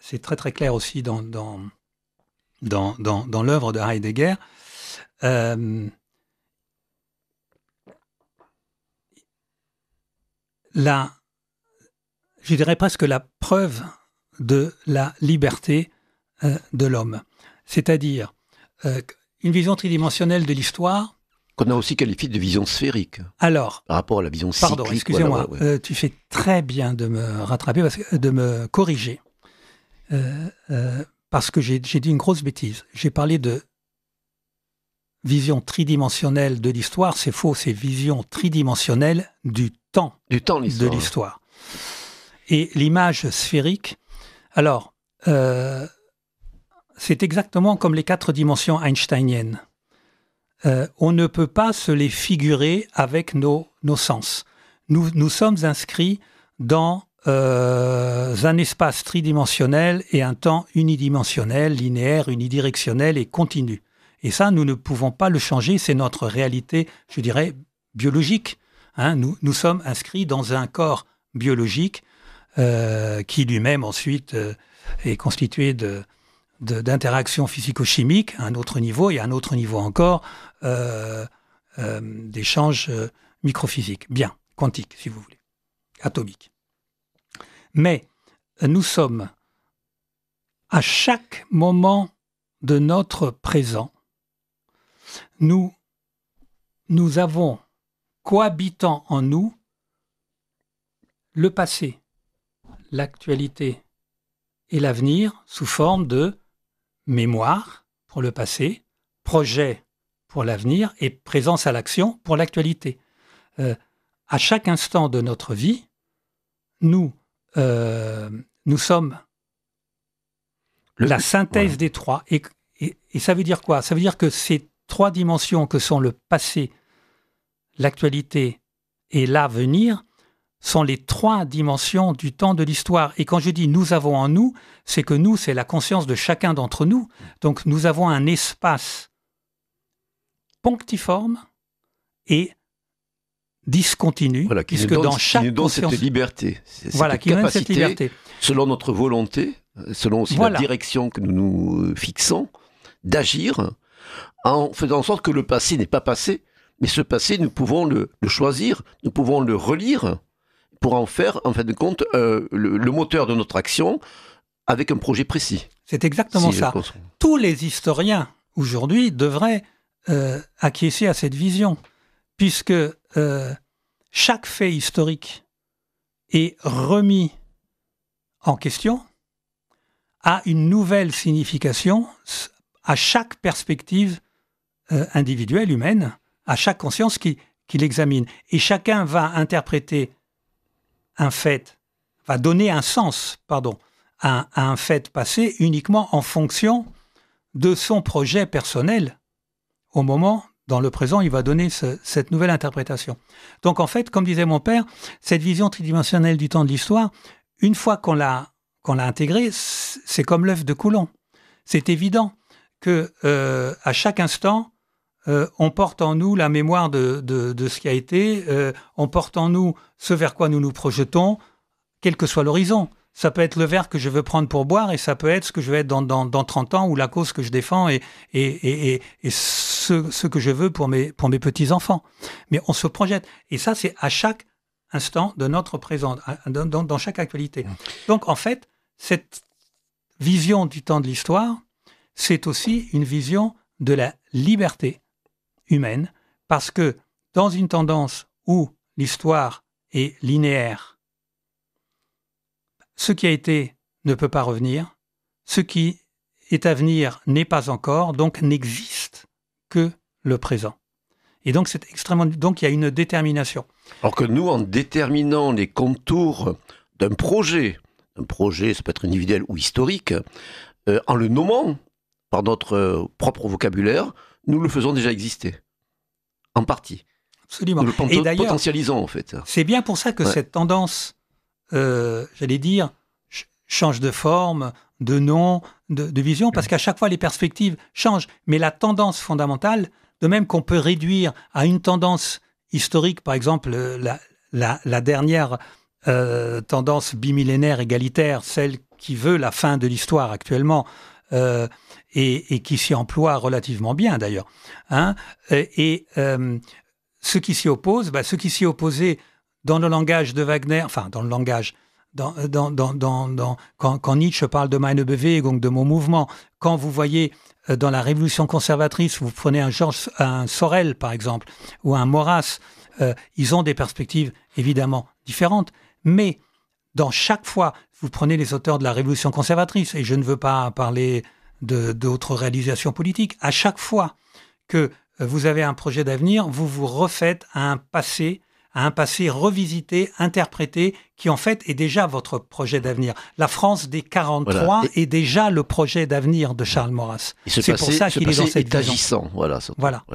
c'est très très clair aussi dans l'œuvre de Heidegger, je dirais presque la preuve de la liberté de l'homme. C'est-à-dire une vision tridimensionnelle de l'histoire. Qu'on a aussi qualifié de vision sphérique. Alors, par rapport à la vision cyclique. pardon, excusez-moi, voilà, ouais. tu fais très bien de me rattraper, de me corriger. Parce que j'ai dit une grosse bêtise. J'ai parlé de vision tridimensionnelle de l'histoire, c'est faux, c'est vision tridimensionnelle du temps de l'histoire. Et l'image sphérique, alors, c'est exactement comme les 4 dimensions einsteiniennes. On ne peut pas se les figurer avec nos sens. Nous sommes inscrits dans un espace tridimensionnel et un temps unidimensionnel, linéaire, unidirectionnel et continu. Et ça, nous ne pouvons pas le changer, c'est notre réalité, je dirais, biologique. Hein, nous sommes inscrits dans un corps biologique qui lui-même ensuite est constitué d'interactions physico-chimiques à un autre niveau et à un autre niveau encore d'échanges microphysiques. Bien, quantiques si vous voulez, atomiques. Mais nous sommes à chaque moment de notre présent, nous avons cohabitant en nous le passé, l'actualité et l'avenir sous forme de mémoire pour le passé, projet pour l'avenir et présence à l'action pour l'actualité. À chaque instant de notre vie, nous sommes la synthèse des trois. Et ça veut dire quoi? Ça veut dire que ces 3 dimensions que sont le passé, l'actualité et l'avenir sont les 3 dimensions du temps de l'histoire. Et quand je dis « nous avons en nous », c'est que nous, c'est la conscience de chacun d'entre nous. Donc nous avons un espace ponctiforme et discontinu, voilà, puisque dans chaque conscience... cette liberté, voilà, qui donne cette liberté. Selon notre volonté, selon aussi la direction que nous nous fixons, d'agir en faisant en sorte que le passé n'est pas passé, mais ce passé, nous pouvons le choisir, nous pouvons le relire pour en faire, en fin de compte, le moteur de notre action avec un projet précis. C'est exactement ça. Tous les historiens, aujourd'hui, devraient acquiescer à cette vision, puisque chaque fait historique est remis en question, a une nouvelle signification à chaque perspective individuelle, humaine, à chaque conscience qui l'examine. Et chacun va interpréter un fait, va donner un sens, à un fait passé uniquement en fonction de son projet personnel au moment, dans le présent, il va donner cette nouvelle interprétation. Donc en fait, comme disait mon père, cette vision tridimensionnelle du temps de l'histoire, une fois qu'on l'a intégrée, c'est comme l'œuf de Coulomb. C'est évident que à chaque instant, on porte en nous la mémoire de ce qui a été, on porte en nous ce vers quoi nous nous projetons, quel que soit l'horizon. Ça peut être le verre que je veux prendre pour boire et ça peut être ce que je vais être dans 30 ans ou la cause que je défends et ce que je veux pour mes petits-enfants. Mais on se projette. Et ça, c'est à chaque instant de notre présent, dans chaque actualité. Donc, en fait, cette vision du temps de l'histoire, c'est aussi une vision de la liberté humaine, parce que dans une tendance où l'histoire est linéaire, ce qui a été ne peut pas revenir, ce qui est à venir n'est pas encore, donc n'existe que le présent. Et donc c'est extrêmement, donc il y a une détermination. Alors que nous, en déterminant les contours d'un projet, ça peut être individuel ou historique, en le nommant par notre propre vocabulaire, nous le faisons déjà exister, en partie. Absolument. Nous le Et d'ailleurs, potentialisons en fait. C'est bien pour ça que cette tendance, j'allais dire, change de forme, de nom, de vision, parce qu'à chaque fois les perspectives changent. Mais la tendance fondamentale, de même qu'on peut réduire à une tendance historique, par exemple la dernière tendance bimillénaire égalitaire, celle qui veut la fin de l'histoire actuellement, et qui s'y emploie relativement bien d'ailleurs. Ce qui s'y oppose, ce qui s'y opposait dans le langage de Wagner, enfin dans le langage, quand Nietzsche parle de meine Bewegung, de mon mouvement, quand vous voyez dans la Révolution conservatrice, vous prenez un Sorel par exemple, ou un Maurras, ils ont des perspectives évidemment différentes, mais dans chaque fois, vous prenez les auteurs de la Révolution conservatrice, et je ne veux pas parler d'autres réalisations politiques, à chaque fois que vous avez un projet d'avenir, vous vous refaites à un passé revisité, interprété, qui en fait est déjà votre projet d'avenir. La France des 43 est déjà le projet d'avenir de Charles Maurras. C'est pour ça qu'il est dans cette vision. Agissant, voilà.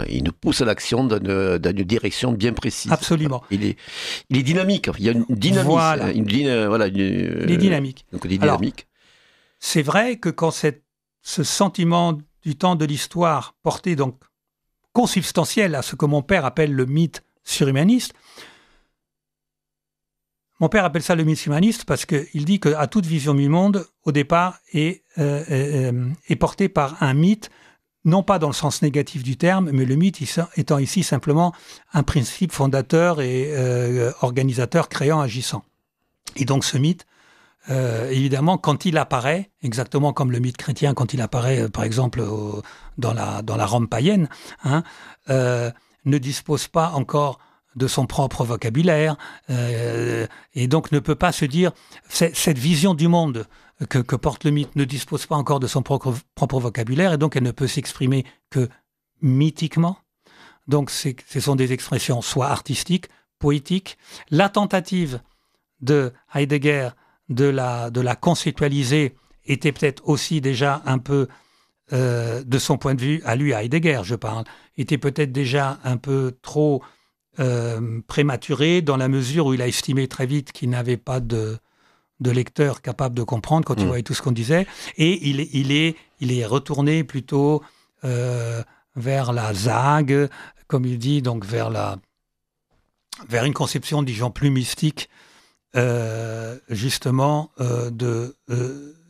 Il nous pousse à l'action dans une direction bien précise. Absolument. Il est dynamique. Il y a une dynamique. Voilà. Il est dynamique. Donc il est dynamique. Alors, c'est vrai que quand ce sentiment du temps de l'histoire porté donc consubstantiel à ce que mon père appelle le mythe surhumaniste. Mon père appelle ça le mythe humaniste parce qu'il dit qu'à toute vision du monde, au départ, est portée par un mythe, non pas dans le sens négatif du terme, mais le mythe étant ici simplement un principe fondateur et organisateur, créant, agissant. Et donc ce mythe, évidemment, quand il apparaît, exactement comme le mythe chrétien, quand il apparaît, par exemple, dans la Rome païenne, ne dispose pas encore de son propre vocabulaire, et donc ne peut pas se dire, cette vision du monde que porte le mythe ne dispose pas encore de son propre vocabulaire, et donc elle ne peut s'exprimer que mythiquement. Donc ce sont des expressions soit artistiques, poétiques. La tentative de Heidegger de la conceptualiser était peut-être aussi déjà un peu, de son point de vue, à lui, à Heidegger, je parle, était peut-être déjà un peu trop prématuré dans la mesure où il a estimé très vite qu'il n'avait pas de lecteur capable de comprendre quand il voyait tout ce qu'on disait, et il est retourné plutôt vers la ZAG, comme il dit, donc vers une conception, disons, plus mystique, justement,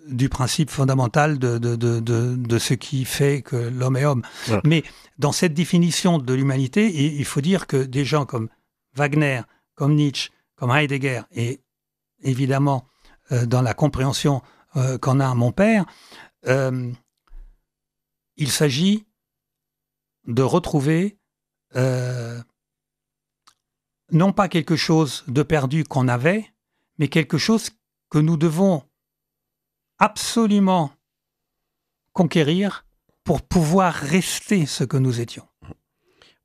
du principe fondamental de ce qui fait que l'homme est homme. Voilà. Mais dans cette définition de l'humanité, il faut dire que des gens comme Wagner, comme Nietzsche, comme Heidegger, et évidemment dans la compréhension qu'en a mon père, il s'agit de retrouver non pas quelque chose de perdu qu'on avait, mais quelque chose que nous devons absolument conquérir pour pouvoir rester ce que nous étions.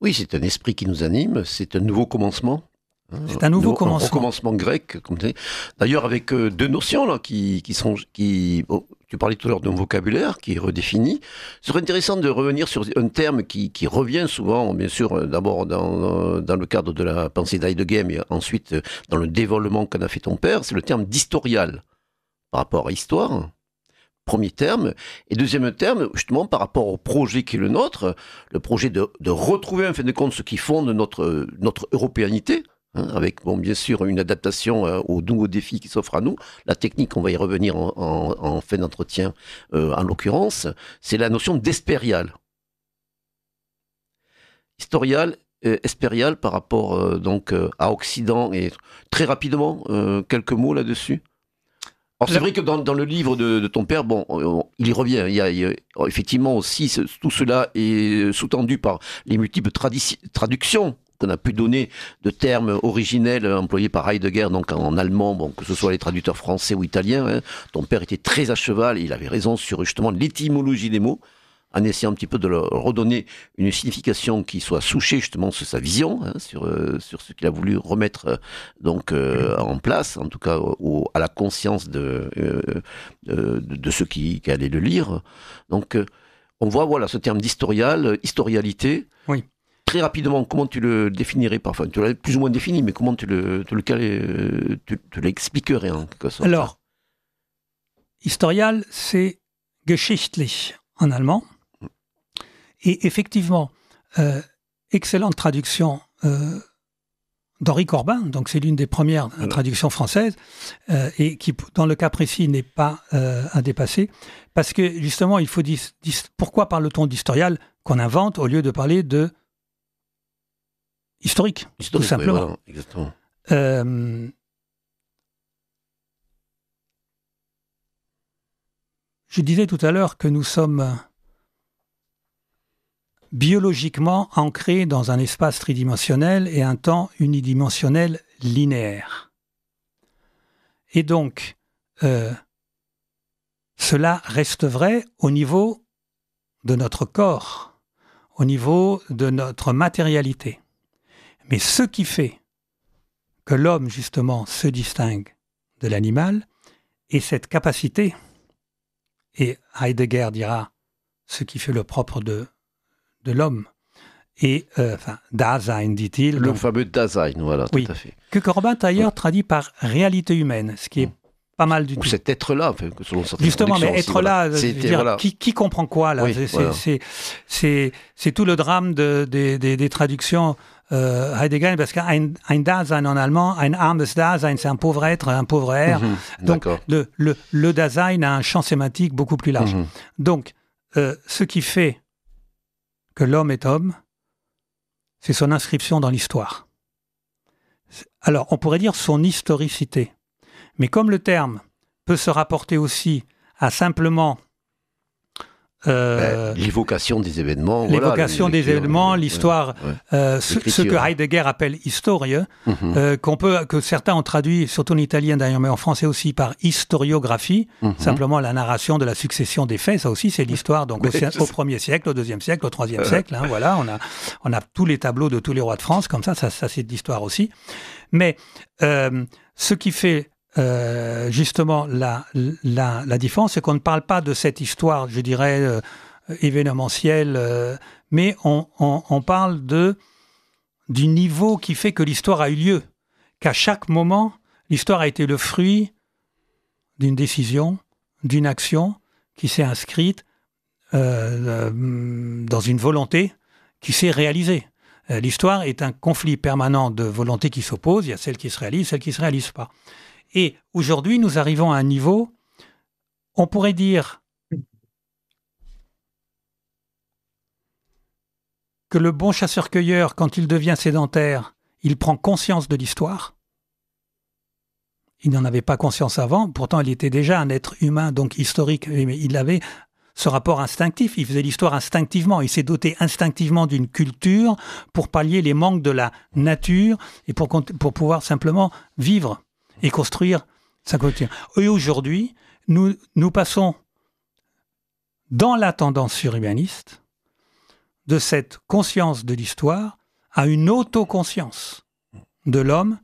Oui, c'est un esprit qui nous anime, c'est un nouveau commencement, C'est un nouveau Un commencement. recommencement grec. D'ailleurs, avec deux notions là, tu parlais tout à l'heure d'un vocabulaire qui est redéfini. Ce serait intéressant de revenir sur un terme qui revient souvent, bien sûr, d'abord dans le cadre de la pensée d'Heidegger, mais ensuite dans le développement qu'en a fait ton père, c'est le terme d'historial par rapport à histoire. Premier terme. Et deuxième terme, justement, par rapport au projet qui est le nôtre, le projet de retrouver, en fin de compte, ce qui fonde notre européanité, avec, bon, bien sûr, une adaptation aux nouveaux défis qui s'offrent à nous. La technique, on va y revenir en fin d'entretien, en l'occurrence, c'est la notion d'espérial. Historial, espérial par rapport donc à Occident, et très rapidement, quelques mots là-dessus. Alors c'est vrai que dans le livre de ton père, bon, il y revient. Il y a effectivement aussi tout cela est sous-tendu par les multiples traductions qu'on a pu donner de termes originels employés par Heidegger, donc en allemand, bon, que ce soit les traducteurs français ou italiens. Hein. Ton père était très à cheval, et il avait raison sur justement l'étymologie des mots, en essayant un petit peu de leur redonner une signification qui soit souchée justement sur sa vision, sur ce qu'il a voulu remettre donc en place, en tout cas à la conscience de ceux qui allaient le lire. Donc on voit voilà ce terme historialité. Oui. Très rapidement, comment tu le définirais parfois? Tu l'as plus ou moins défini, mais comment tu l'expliquerais en quelque sorte? Alors, historial, c'est geschichtlich en allemand. Et effectivement, excellente traduction d'Henri Corbin, donc c'est l'une des premières traductions françaises, et qui, dans le cas précis, n'est pas à dépasser, parce que justement, il faut pourquoi parle-t-on d'historial qu'on invente au lieu de parler de historique, tout simplement. Oui, voilà, exactement. Je disais tout à l'heure que nous sommes biologiquement ancrés dans un espace tridimensionnel et un temps unidimensionnel linéaire. Et donc, cela reste vrai au niveau de notre corps, au niveau de notre matérialité. Mais ce qui fait que l'homme, justement, se distingue de l'animal est cette capacité, et Heidegger dira ce qui fait le propre de l'homme, et Dasein, dit-il. Le fameux Dasein, voilà, oui, tout à fait. Que Corbin d'ailleurs traduit par réalité humaine, ce qui est pas mal du tout. Ou cet être-là, selon certaines justement, mais être là, voilà. Qui comprend quoi là? Oui, c'est tout le drame des traductions Heidegger, parce qu'un Dasein en allemand, ein armes Dasein, c'est un pauvre être, un pauvre air. Donc le Dasein a un champ sémantique beaucoup plus large. Donc, ce qui fait que l'homme est homme, c'est son inscription dans l'histoire. Alors, on pourrait dire son historicité. Mais comme le terme peut se rapporter aussi à simplement l'évocation des événements. L'évocation des événements, l'histoire, ce que Heidegger appelle historie, que certains ont traduit, surtout en italien d'ailleurs, mais en français aussi, par historiographie, simplement la narration de la succession des faits, ça aussi c'est l'histoire, donc au 1er siècle, au 2e siècle, au 3e siècle, voilà, on a tous les tableaux de tous les rois de France, comme ça c'est de l'histoire aussi. Mais ce qui fait justement la différence, c'est qu'on ne parle pas de cette histoire, je dirais, événementielle, mais on parle du niveau qui fait que l'histoire a eu lieu, qu'à chaque moment, l'histoire a été le fruit d'une décision, d'une action qui s'est inscrite dans une volonté qui s'est réalisée. L'histoire est un conflit permanent de volontés qui s'opposent, il y a celle qui se réalise, celle qui ne se réalise pas. Et aujourd'hui, nous arrivons à un niveau, on pourrait dire que le bon chasseur-cueilleur, quand il devient sédentaire, il prend conscience de l'histoire. Il n'en avait pas conscience avant, pourtant il était déjà un être humain, donc historique, mais il avait ce rapport instinctif, il faisait l'histoire instinctivement, il s'est doté instinctivement d'une culture pour pallier les manques de la nature et pour pouvoir simplement vivre et construire sa culture. Et aujourd'hui, nous passons dans la tendance surhumaniste de cette conscience de l'histoire à une autoconscience de l'homme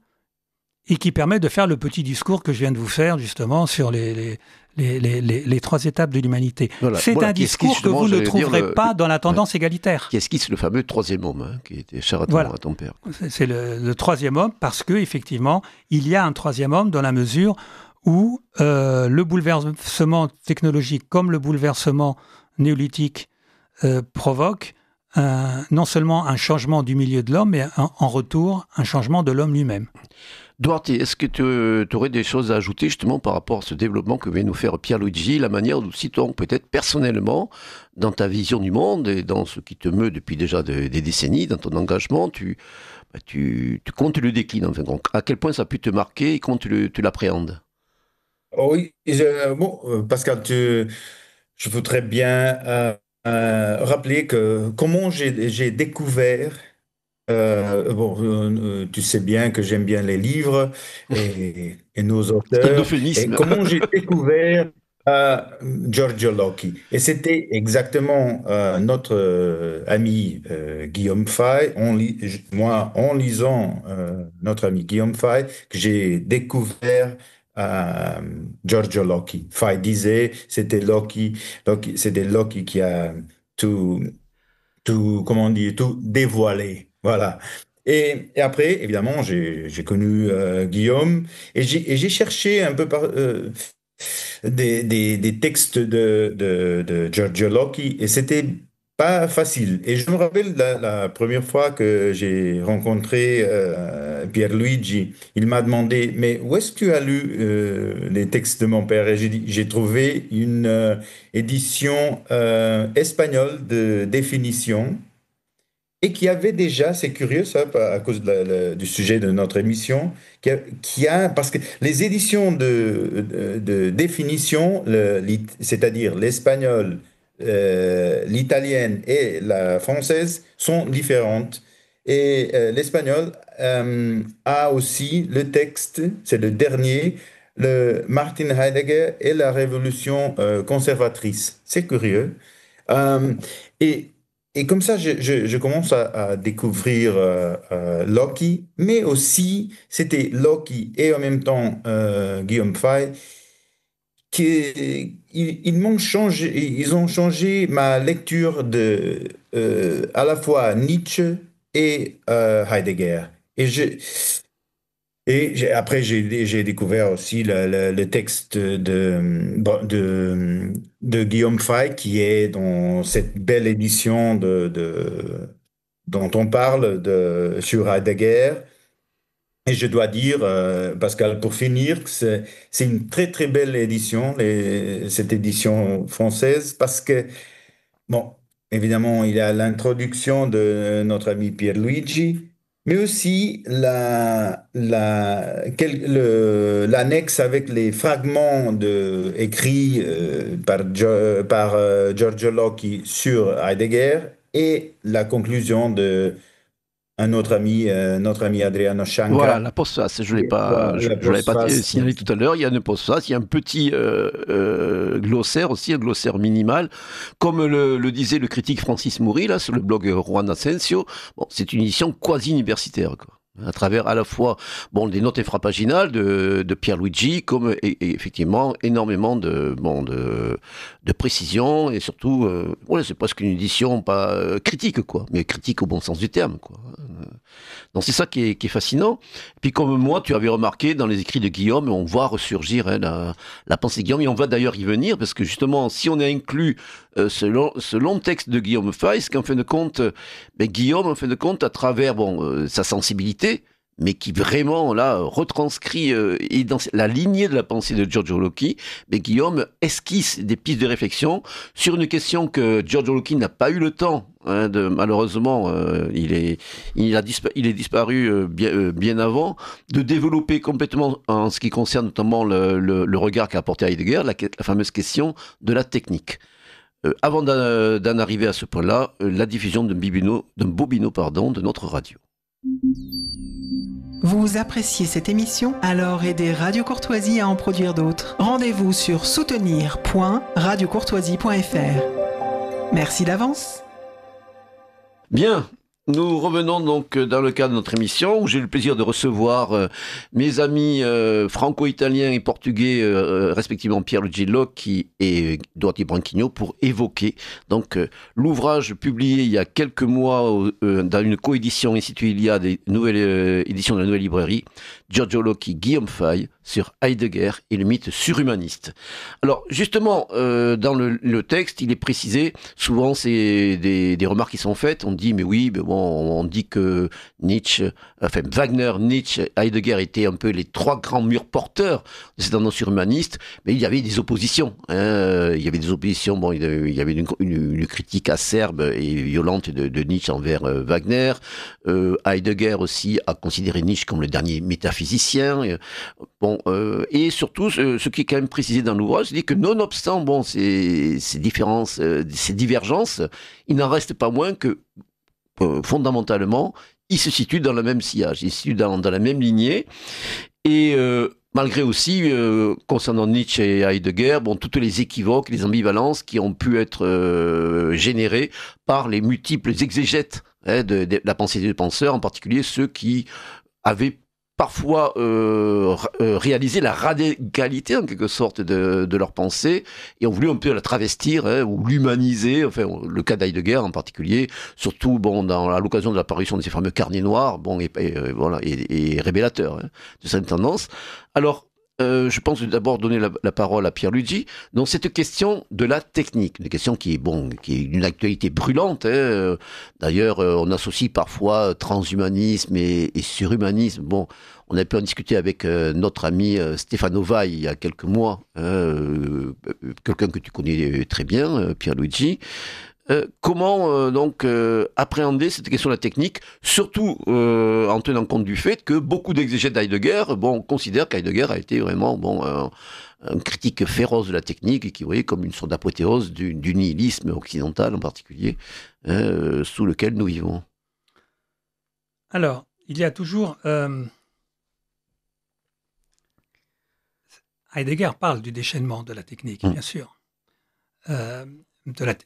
et qui permet de faire le petit discours que je viens de vous faire justement sur les 3 étapes de l'humanité. Voilà. C'est un discours que vous ne trouverez pas dans la tendance égalitaire. Qui esquisse le fameux 3e homme, hein, qui était cher à ton père. C'est le 3e homme parce que effectivement, il y a un 3e homme dans la mesure où le bouleversement technologique comme le bouleversement néolithique provoque non seulement un changement du milieu de l'homme, mais en retour, un changement de l'homme lui-même. Duarte, est-ce que tu aurais des choses à ajouter justement par rapport à ce développement que vient nous faire Pierluigi, la manière dont, si toi, peut-être personnellement, dans ta vision du monde et dans ce qui te meut depuis déjà des décennies, dans ton engagement, tu comptes le déclin, enfin, donc, à quel point ça a pu te marquer et comment tu l'appréhendes? Oui, Pascal, je voudrais bien rappeler que comment j'ai découvert. Tu sais bien que j'aime bien les livres et nos C'est un auteurs. Et euphémisme. comment j'ai découvert Giorgio Locchi. Et c'était exactement notre ami Guillaume Fay, moi, en lisant notre ami Guillaume Fay, que j'ai découvert Giorgio Locchi. Fay disait, c'était Locchi qui a comment on dit, tout dévoilé. Voilà. Et après, évidemment, j'ai connu Guillaume et j'ai cherché un peu des textes de Giorgio Locchi et c'était pas facile. Et je me rappelle la première fois que j'ai rencontré Pierluigi, il m'a demandé, mais où est-ce que tu as lu les textes de mon père? Et j'ai dit, j'ai trouvé une édition espagnole de définition et qui avait déjà, c'est curieux ça, à cause du sujet de notre émission, parce que les éditions de définition, c'est-à-dire l'espagnol, l'italienne et la française, sont différentes. Et l'espagnol a aussi le texte, c'est le dernier, le Martin Heidegger et la révolution conservatrice. C'est curieux. Euh, et, et comme ça, je commence à découvrir Locke, mais aussi c'était Locke et en même temps Guillaume Fay ils ont changé ma lecture de à la fois Nietzsche et Heidegger. Et après, j'ai découvert aussi le texte de Guillaume Fay, qui est dans cette belle édition dont on parle sur Heidegger. Et je dois dire, Pascal, pour finir, que c'est une très, très belle édition, cette édition française, parce que, bon, évidemment, il y a l'introduction de notre ami Pierluigi, mais aussi l'annexe avec les fragments écrits par Giorgio Locchi sur Heidegger et la conclusion de notre ami Adriano Scianca. Voilà, la postface, je l'avais pas signalé tout à l'heure, il y a une postface, il y a un petit glossaire aussi, un glossaire minimal, comme le disait le critique Francis Moury, là, sur le blog Juan Asensio. Bon, c'est une édition quasi-universitaire, quoi. À travers à la fois des notes infrapaginales de Pierluigi, comme et effectivement énormément de précision et surtout c'est presque une édition pas critique, quoi, mais critique au bon sens du terme, quoi. Donc c'est ça qui est fascinant. Puis comme moi, tu avais remarqué dans les écrits de Guillaume, on voit ressurgir la pensée de Guillaume, et on va d'ailleurs y venir, parce que justement, si on a inclus ce long texte de Guillaume Fay, qu'en fin de compte, Guillaume, en fin de compte, à travers sa sensibilité, mais qui vraiment là retranscrit et dans la lignée de la pensée de Giorgio Locchi, Guillaume esquisse des pistes de réflexion sur une question que Giorgio Locchi n'a pas eu le temps. Malheureusement, il est disparu bien avant, de développer complètement en ce qui concerne notamment le regard qu'a apporté Heidegger, la fameuse question de la technique. Avant d'en arriver à ce point-là, la diffusion d'un bobino de notre radio. Vous appréciez cette émission? Alors aidez Radio Courtoisie à en produire d'autres. Rendez-vous sur soutenir.radiocourtoisie.fr. Merci d'avance. Bien, Nous revenons donc dans le cadre de notre émission où j'ai le plaisir de recevoir mes amis franco-italiens et portugais, respectivement Pierluigi Locchi et Dorothy Branchigno, pour évoquer donc l'ouvrage publié il y a quelques mois dans une coédition Institut Iliade, des nouvelles éditions de la Nouvelle Librairie, Giorgio Locchi, Guillaume Fay, sur Heidegger et le mythe surhumaniste. Alors justement, dans le texte, il est précisé, souvent c'est des remarques qui sont faites, on dit mais oui, mais bon, on dit que Wagner, Nietzsche, Heidegger étaient un peu les trois grands murs porteurs de cette tendance surhumaniste, mais il y avait des oppositions. Il y avait des oppositions, bon, il y avait une critique acerbe et violente de Nietzsche envers Wagner. Heidegger aussi a considéré Nietzsche comme le dernier métaphysicien. Et surtout, ce qui est quand même précisé dans l'ouvrage, c'est que nonobstant ces différences, ces divergences, il n'en reste pas moins que fondamentalement, ils se situent dans le même sillage, ils se situent dans la même lignée. Et malgré aussi, concernant Nietzsche et Heidegger, toutes les équivoques, les ambivalences qui ont pu être générées par les multiples exégètes de la pensée des penseurs, en particulier ceux qui avaient parfois réaliser la radicalité en quelque sorte de leur pensée et ont voulu un peu la travestir ou l'humaniser, enfin le cas d'Heidegger en particulier, surtout à l'occasion de l'apparition de ces fameux carnets noirs, et révélateurs de cette tendance. Alors je pense d'abord donner la parole à Pierluigi. Donc cette question de la technique, une question qui est d'une actualité brûlante. D'ailleurs, on associe parfois transhumanisme et surhumanisme. Bon, on a pu en discuter avec notre ami Stefano Vai il y a quelques mois, quelqu'un que tu connais très bien, Pierluigi. Comment appréhender cette question de la technique, surtout en tenant compte du fait que beaucoup d'exégètes d'Heidegger considèrent qu'Heidegger a été vraiment un critique féroce de la technique et qui voyait comme une sorte d'apothéose du nihilisme occidental en particulier, sous lequel nous vivons. Alors, il y a toujours... Heidegger parle du déchaînement de la technique, bien sûr.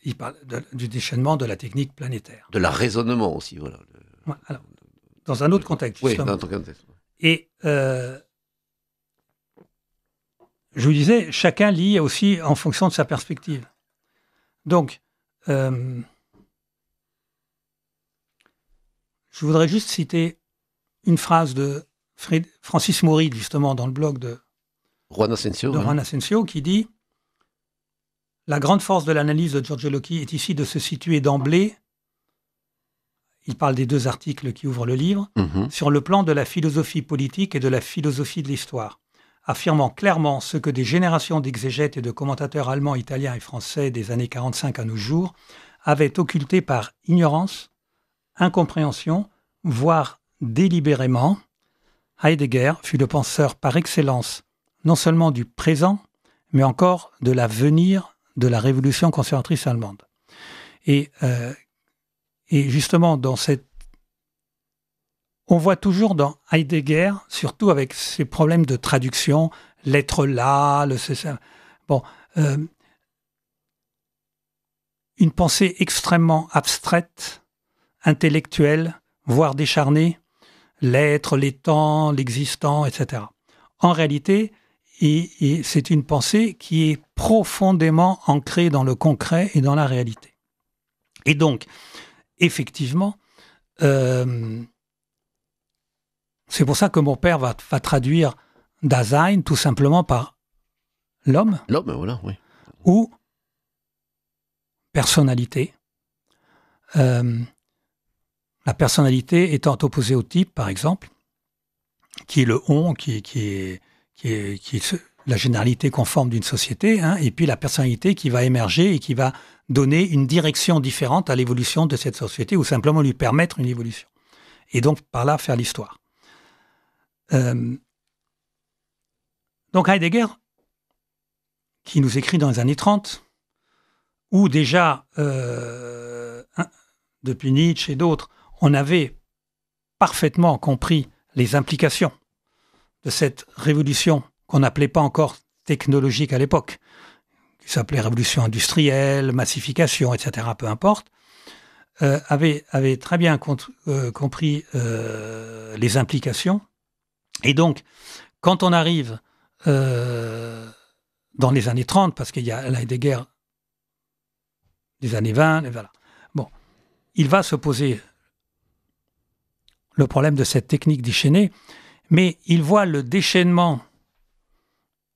Il parle du déchaînement de la technique planétaire. De la raisonnement aussi, voilà. Alors, dans un autre contexte, justement. Oui, dans un autre contexte. Et je vous disais, chacun lit aussi en fonction de sa perspective. Donc, je voudrais juste citer une phrase de Francis Mouride, justement, dans le blog de Juan Asensio, Juan Asensio, qui dit: la grande force de l'analyse de Giorgio Locchi est ici de se situer d'emblée, il parle des deux articles qui ouvrent le livre, sur le plan de la philosophie politique et de la philosophie de l'histoire, affirmant clairement ce que des générations d'exégètes et de commentateurs allemands, italiens et français des années 45 à nos jours avaient occulté par ignorance, incompréhension, voire délibérément. Heidegger fut le penseur par excellence, non seulement du présent, mais encore de l'avenir de la révolution conservatrice allemande. Et justement, on voit toujours dans Heidegger, surtout avec ses problèmes de traduction, l'être là, une pensée extrêmement abstraite, intellectuelle, voire décharnée, l'être, les temps, l'existant, etc. En réalité, et c'est une pensée qui est profondément ancrée dans le concret et dans la réalité. Et donc, effectivement, c'est pour ça que mon père va traduire Dasein tout simplement par l'homme. L'homme, voilà, oui. Ou personnalité. La personnalité étant opposée au type, par exemple, qui est le on, qui est la généralité conforme d'une société, et puis la personnalité qui va émerger et qui va donner une direction différente à l'évolution de cette société ou simplement lui permettre une évolution. Et donc, par là, faire l'histoire. Donc Heidegger, qui nous écrit dans les années 30, où déjà, depuis Nietzsche et d'autres, on avait parfaitement compris les implications de cette révolution qu'on n'appelait pas encore technologique à l'époque, qui s'appelait révolution industrielle, massification, etc., peu importe. avait très bien compris les implications. Et donc, quand on arrive dans les années 30, parce qu'il y a Heidegger des années 20, et voilà. Bon, il va se poser le problème de cette technique déchaînée, mais il voit le déchaînement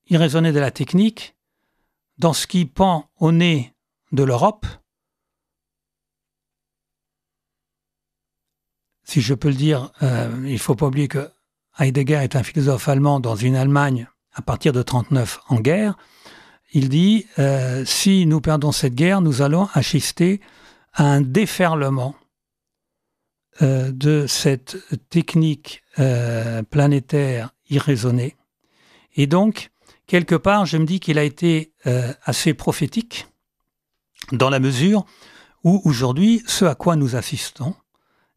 irraisonné de la technique dans ce qui pend au nez de l'Europe. Si je peux le dire, il ne faut pas oublier que Heidegger est un philosophe allemand dans une Allemagne à partir de 1939 en guerre. Il dit, si nous perdons cette guerre, nous allons assister à un déferlement de cette technique planétaire irraisonnée. Et donc, quelque part, je me dis qu'il a été assez prophétique dans la mesure où aujourd'hui, ce à quoi nous assistons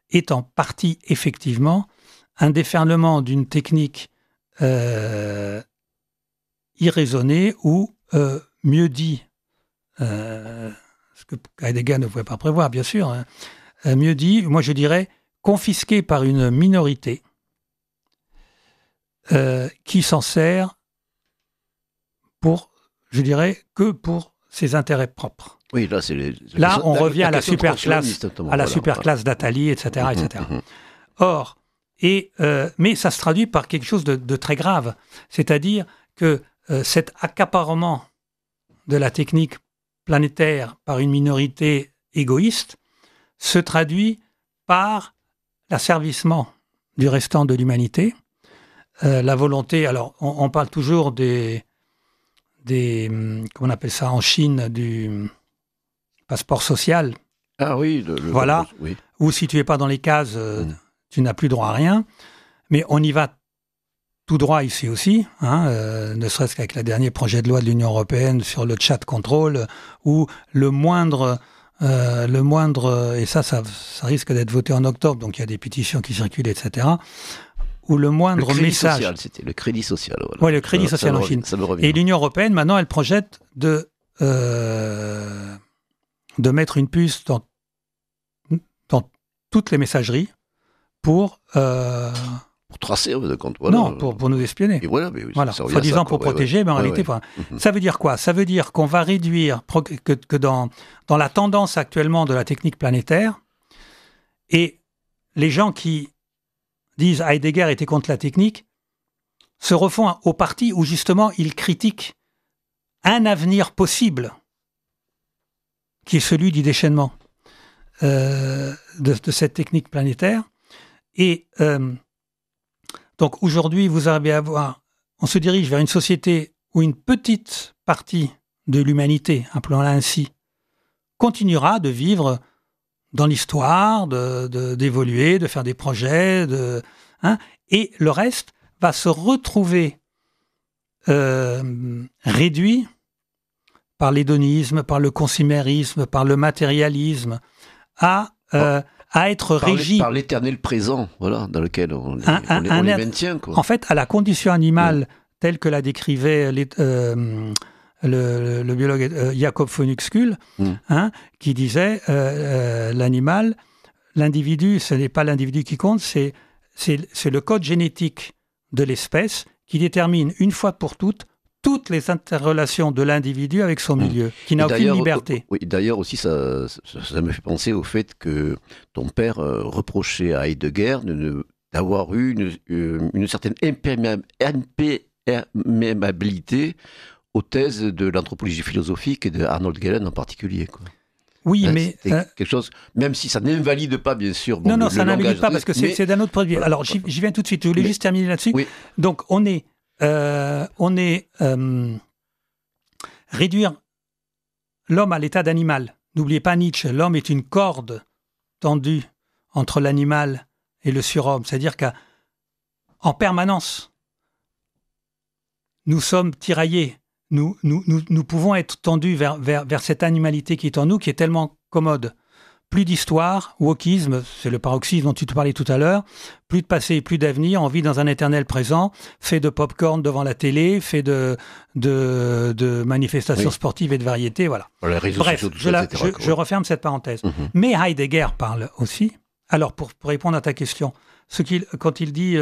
est en partie effectivement un déferlement d'une technique irraisonnée ou, mieux dit, ce que Heidegger ne pouvait pas prévoir, bien sûr, hein, mieux dit, moi je dirais, confisquée par une minorité qui s'en sert pour, je dirais, que pour ses intérêts propres. Oui, là, on revient à la superclasse d'Attali, etc., etc. Or, mais ça se traduit par quelque chose de très grave, c'est-à-dire que cet accaparement de la technique planétaire par une minorité égoïste se traduit par l'asservissement du restant de l'humanité, la volonté, alors on parle toujours des comment on appelle ça en Chine, du passeport social. Ah oui, voilà, oui. Ou si tu n'es pas dans les cases, tu n'as plus droit à rien. Mais on y va tout droit ici aussi, hein, ne serait-ce qu'avec le dernier projet de loi de l'Union européenne sur le chat control, où le moindre, et ça risque d'être voté en octobre, donc il y a des pétitions qui circulent, etc., où le moindre message... Social, c'était le crédit social. Voilà. Oui, le crédit social en Chine. Et l'Union européenne, maintenant, elle projette de mettre une puce dans toutes les messageries pour tracer, de compte. Voilà. Non, pour nous espionner. Et voilà, mais oui, voilà. Soi-disant pour protéger, mais en réalité, pas. Ça veut dire quoi? Ça veut dire qu'on va réduire, que dans la tendance actuellement de la technique planétaire, et les gens qui disent Heidegger était contre la technique, se refont au parti où justement ils critiquent un avenir possible, qui est celui du déchaînement de cette technique planétaire. Et donc aujourd'hui, vous arrivez à voir, on se dirige vers une société où une petite partie de l'humanité, appelons-la ainsi, continuera de vivre dans l'histoire, d'évoluer, de faire des projets, et le reste va se retrouver réduit par l'hédonisme, par le consumérisme, par le matérialisme, à être régi par l'éternel présent, voilà, dans lequel on les maintient, quoi. En fait, à la condition animale telle que la décrivait le biologue Jacob von Uexküll, qui disait l'individu, ce n'est pas l'individu qui compte, c'est le code génétique de l'espèce qui détermine une fois pour toutes les interrelations de l'individu avec son milieu, qui n'a aucune liberté. Oui, d'ailleurs aussi, ça me fait penser au fait que ton père reprochait à Heidegger d'avoir eu une certaine imperméabilité aux thèses de l'anthropologie philosophique et de Arnold Gehlen en particulier, quoi. Oui, mais... quelque chose, même si ça n'invalide pas, bien sûr... Bon, non, ça n'invalide pas, parce que c'est d'un autre produit. Voilà. Alors, j'y viens tout de suite. Je voulais juste terminer là-dessus. Oui. Donc, on est réduire l'homme à l'état d'animal. N'oubliez pas Nietzsche, l'homme est une corde tendue entre l'animal et le surhomme. C'est-à-dire qu'en permanence, nous sommes tiraillés. Nous pouvons être tendus vers cette animalité qui est en nous, qui est tellement commode plus d'histoire, wokisme, c'est le paroxysme dont tu te parlais tout à l'heure, plus de passé et plus d'avenir, on vit dans un éternel présent, fait de pop-corn devant la télé, fait de manifestations sportives et de variétés, voilà. Les réseaux Bref, sociaux, tout ça, etc., je referme cette parenthèse. Mais Heidegger parle aussi, alors pour répondre à ta question, quand il dit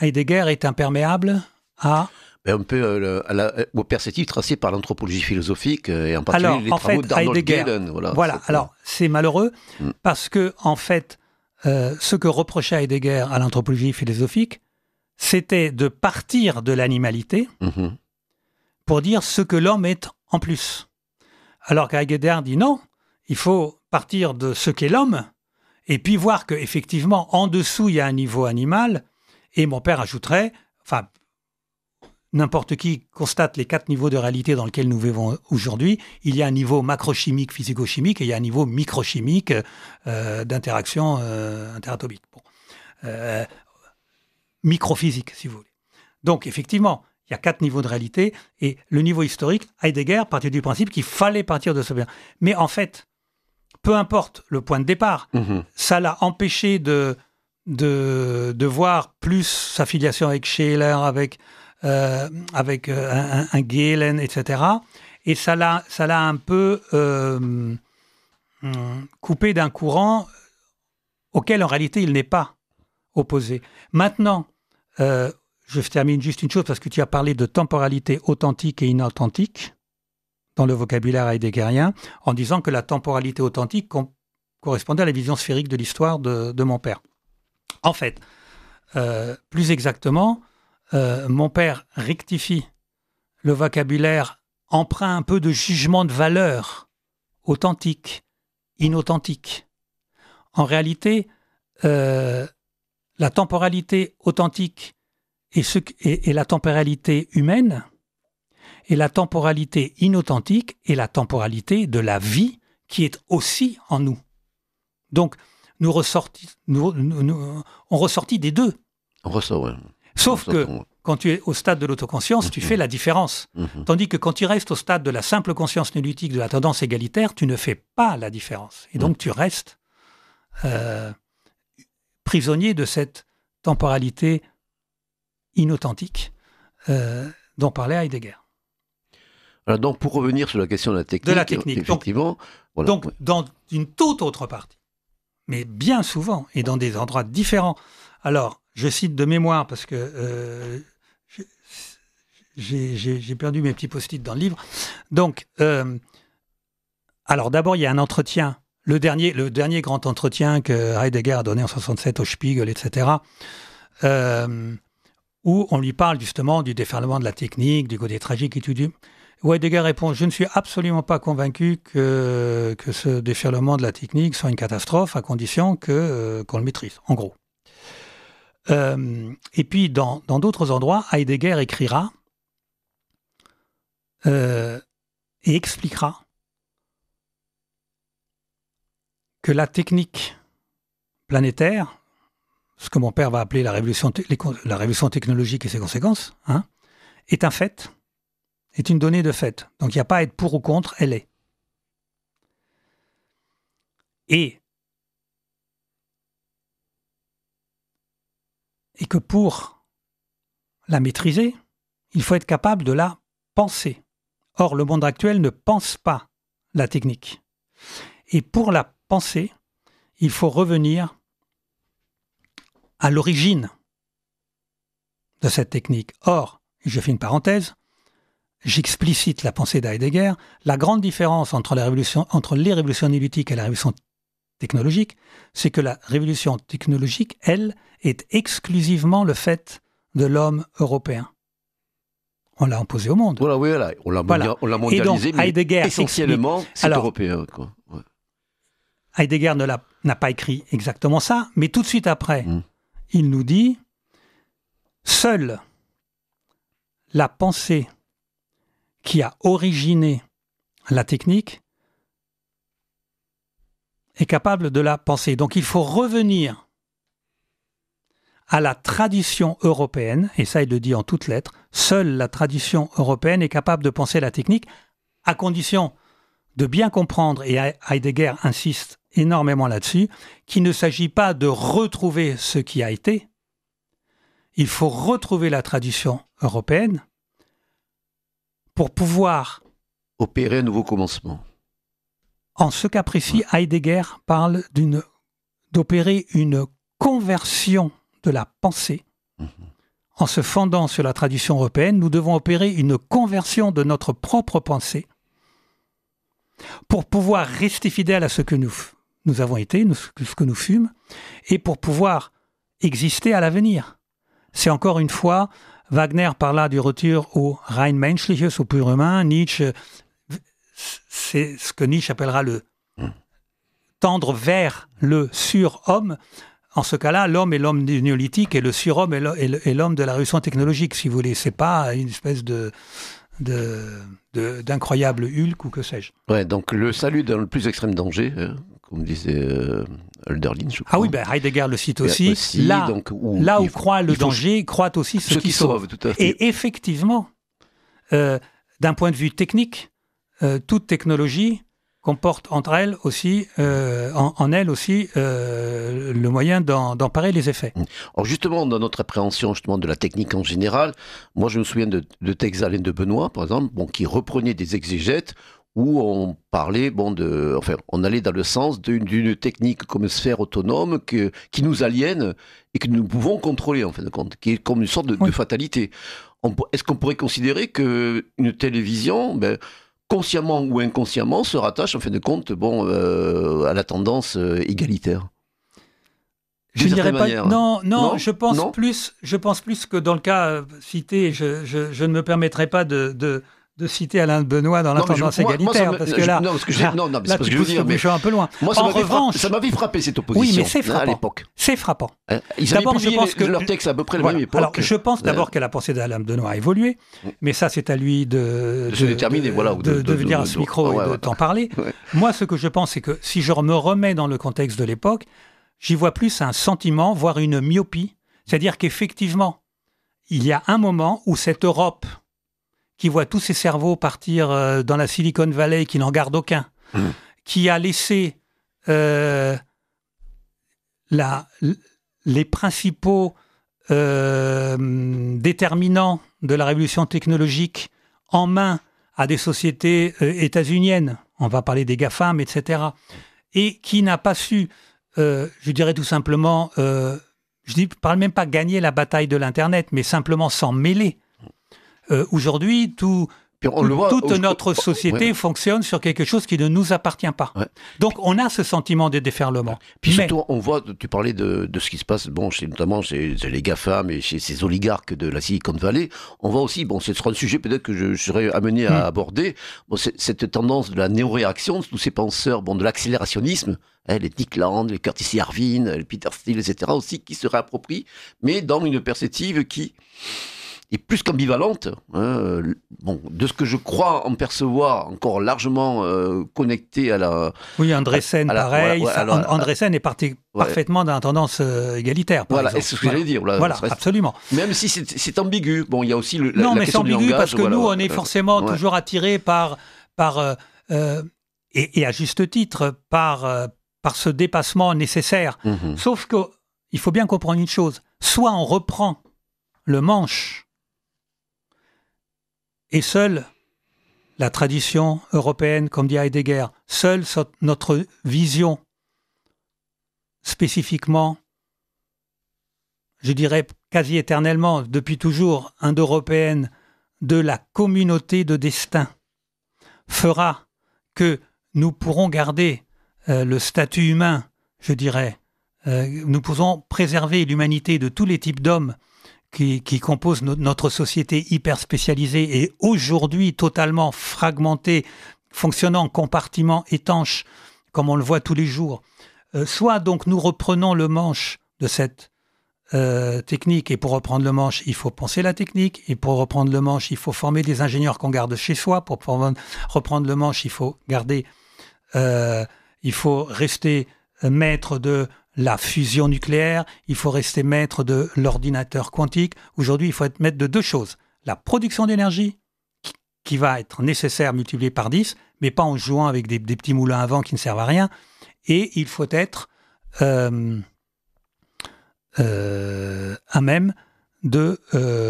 Heidegger est imperméable à... un peu aux perspectives tracées par l'anthropologie philosophique et en particulier les travaux d'Arnold Gehlen. Voilà. Alors, c'est malheureux parce que, en fait, ce que reprochait Heidegger à l'anthropologie philosophique, c'était de partir de l'animalité pour dire ce que l'homme est en plus. Alors qu'Heidegger dit non, il faut partir de ce qu'est l'homme et puis voir qu'effectivement, en dessous, il y a un niveau animal. Et mon père ajouterait, enfin, n'importe qui constate les 4 niveaux de réalité dans lesquels nous vivons aujourd'hui. Il y a un niveau macrochimique, physico-chimique, et il y a un niveau microchimique d'interaction interatomique. Microphysique, si vous voulez. Donc, effectivement, il y a 4 niveaux de réalité, et le niveau historique, Heidegger partait du principe qu'il fallait partir de ce bien. Mais en fait, peu importe le point de départ, ça l'a empêché de voir plus sa filiation avec Scheler, avec un Gehlen, etc. Et ça l'a un peu coupé d'un courant auquel, en réalité, il n'est pas opposé. Maintenant, je termine juste une chose, parce que tu as parlé de temporalité authentique et inauthentique dans le vocabulaire heideggerien, en disant que la temporalité authentique correspondait à la vision sphérique de l'histoire de mon père. En fait, plus exactement, mon père rectifie le vocabulaire empreint un peu de jugement de valeur, authentique, inauthentique. En réalité, la temporalité authentique et la temporalité humaine, et la temporalité inauthentique et la temporalité de la vie qui est aussi en nous. Donc, on ressortit des deux. On ressort, oui. Sauf que quand tu es au stade de l'autoconscience, tu fais la différence. Tandis que quand tu restes au stade de la simple conscience néolithique, de la tendance égalitaire, tu ne fais pas la différence. Et donc tu restes prisonnier de cette temporalité inauthentique dont parlait Heidegger. Alors donc, pour revenir sur la question de la technique, effectivement... Donc, dans une toute autre partie, mais bien souvent, et dans des endroits différents. Alors, je cite de mémoire, parce que j'ai perdu mes petits post-it dans le livre. Donc, alors d'abord, il y a un entretien, le dernier grand entretien que Heidegger a donné en 67 au Spiegel, etc., où on lui parle justement du déferlement de la technique, du côté tragique et tout. Où Heidegger répond « Je ne suis absolument pas convaincu que ce déferlement de la technique soit une catastrophe, à condition qu'on le maîtrise, en gros. » Et puis, dans d'autres endroits, Heidegger écrira et expliquera que la technique planétaire, ce que mon père va appeler la révolution technologique et ses conséquences, est un fait, est une donnée de fait. Donc il n'y a pas à être pour ou contre, elle est. Et que pour la maîtriser, il faut être capable de la penser. Or, le monde actuel ne pense pas la technique. Et pour la penser, il faut revenir à l'origine de cette technique. Or, je fais une parenthèse, j'explicite la pensée d'Heidegger, la grande différence entre les révolutions néolithiques et la révolution technologique, c'est que la révolution technologique, elle, est exclusivement le fait de l'homme européen. On l'a imposé au monde. Voilà. On l'a mondialisé, donc, Heidegger, mais essentiellement, c'est européen. Quoi. Ouais. Heidegger n'a pas écrit exactement ça, mais tout de suite après, il nous dit « Seule la pensée qui a originé la technique est capable de la penser. » Donc il faut revenir à la tradition européenne, et ça il le dit en toutes lettres, seule la tradition européenne est capable de penser la technique, à condition de bien comprendre, et Heidegger insiste énormément là-dessus, qu'il ne s'agit pas de retrouver ce qui a été, il faut retrouver la tradition européenne pour pouvoir... opérer un nouveau commencement. En ce cas précis, Heidegger parle d'opérer une conversion de la pensée. En se fondant sur la tradition européenne, nous devons opérer une conversion de notre propre pensée pour pouvoir rester fidèles à ce que nous avons été, ce que nous fûmes, et pour pouvoir exister à l'avenir. C'est encore une fois, Wagner parla du retour au rein menschliches, au pur humain. Nietzsche, c'est ce que Nietzsche appellera le tendre vers le surhomme. En ce cas-là, l'homme est l'homme du néolithique et le surhomme est l'homme de la révolution technologique, si vous voulez. C'est pas une espèce d'incroyable Hulk ou que sais-je. Ouais, donc le salut dans le plus extrême danger, comme disait Hölderlin, je crois. Ah oui, ben Heidegger le cite aussi. Là où croit le danger, croit aussi ce qui sauve. Tout à fait. Et effectivement, d'un point de vue technique, toute technologie comporte entre elles aussi, en elle aussi, le moyen d'en parer les effets. Alors justement, dans notre appréhension justement de la technique en général, moi je me souviens de textes d'Alain de Benoît, par exemple, qui reprenait des exégètes où on parlait, on allait dans le sens d'une technique comme sphère autonome qui nous aliène et que nous pouvons contrôler en fin de compte, qui est comme une sorte de fatalité. Est-ce qu'on pourrait considérer qu'une télévision, consciemment ou inconsciemment, se rattache en fin de compte à la tendance égalitaire? Je ne dirais pas. Non, je pense plus que dans le cas cité, je ne me permettrai pas de citer Alain de Benoît dans la tendance égalitaire, parce que là, tu pousses le bouchon un peu loin. Moi, ça m'avait frappé cette opposition. Oui, mais c'est frappant. À l'époque. C'est frappant. Ils avaient publié leur texte à peu près à la même époque. Alors, je pense d'abord que la pensée d'Alain de Benoît a évolué, mais ça, c'est à lui de venir à ce micro et de t'en parler. Moi, ce que je pense, c'est que si je me remets dans le contexte de l'époque, j'y vois plus un sentiment, voire une myopie. C'est-à-dire qu'effectivement, il y a un moment où cette Europe qui voit tous ses cerveaux partir dans la Silicon Valley, qui n'en garde aucun, qui a laissé les principaux déterminants de la révolution technologique en main à des sociétés états-uniennes, on va parler des GAFAM, etc., et qui n'a pas su, je dirais tout simplement, je ne parle même pas gagner la bataille de l'Internet, mais simplement s'en mêler. Aujourd'hui, toute notre société fonctionne sur quelque chose qui ne nous appartient pas. Ouais. Donc, on a ce sentiment de déferlement. Puis surtout, on voit, tu parlais de ce qui se passe, notamment chez les GAFAM et chez ces oligarques de la Silicon Valley. On voit aussi, ce sera un sujet peut-être que je serais amené à aborder, cette tendance de la néo-réaction, de tous ces penseurs, de l'accélérationnisme, les Dick Land, les Curtis Yarvin, les Peter Thiel, etc. aussi, qui se réapproprient, mais dans une perspective qui est plus qu'ambivalente, de ce que je crois en percevoir, encore largement connecté à la... Oui, Andresen, pareil. Andresen est parfaitement dans la tendance égalitaire, par exemple. C'est ce que j'allais dire. Voilà, absolument. Même si c'est ambigu. Il y a aussi la question du langage. Non, mais c'est ambigu parce que nous, on est forcément toujours attirés par et à juste titre, par ce dépassement nécessaire. Sauf qu'il faut bien comprendre une chose. Soit on reprend le manche, et seule la tradition européenne, comme dit Heidegger, seule notre vision spécifiquement, je dirais quasi éternellement, depuis toujours, indo-européenne, de la communauté de destin, fera que nous pourrons garder le statut humain, je dirais. Nous pourrons préserver l'humanité de tous les types d'hommes qui composent notre société hyper spécialisée et aujourd'hui totalement fragmentée, fonctionnant en compartiments étanches, comme on le voit tous les jours. Soit donc nous reprenons le manche de cette technique, et pour reprendre le manche, il faut penser la technique, et pour reprendre le manche, il faut former des ingénieurs qu'on garde chez soi, pour reprendre le manche, il faut rester maître de la fusion nucléaire, il faut rester maître de l'ordinateur quantique. Aujourd'hui, il faut être maître de deux choses. La production d'énergie, qui va être nécessaire multiplié par 10, mais pas en jouant avec des petits moulins à vent qui ne servent à rien. Et il faut être à même de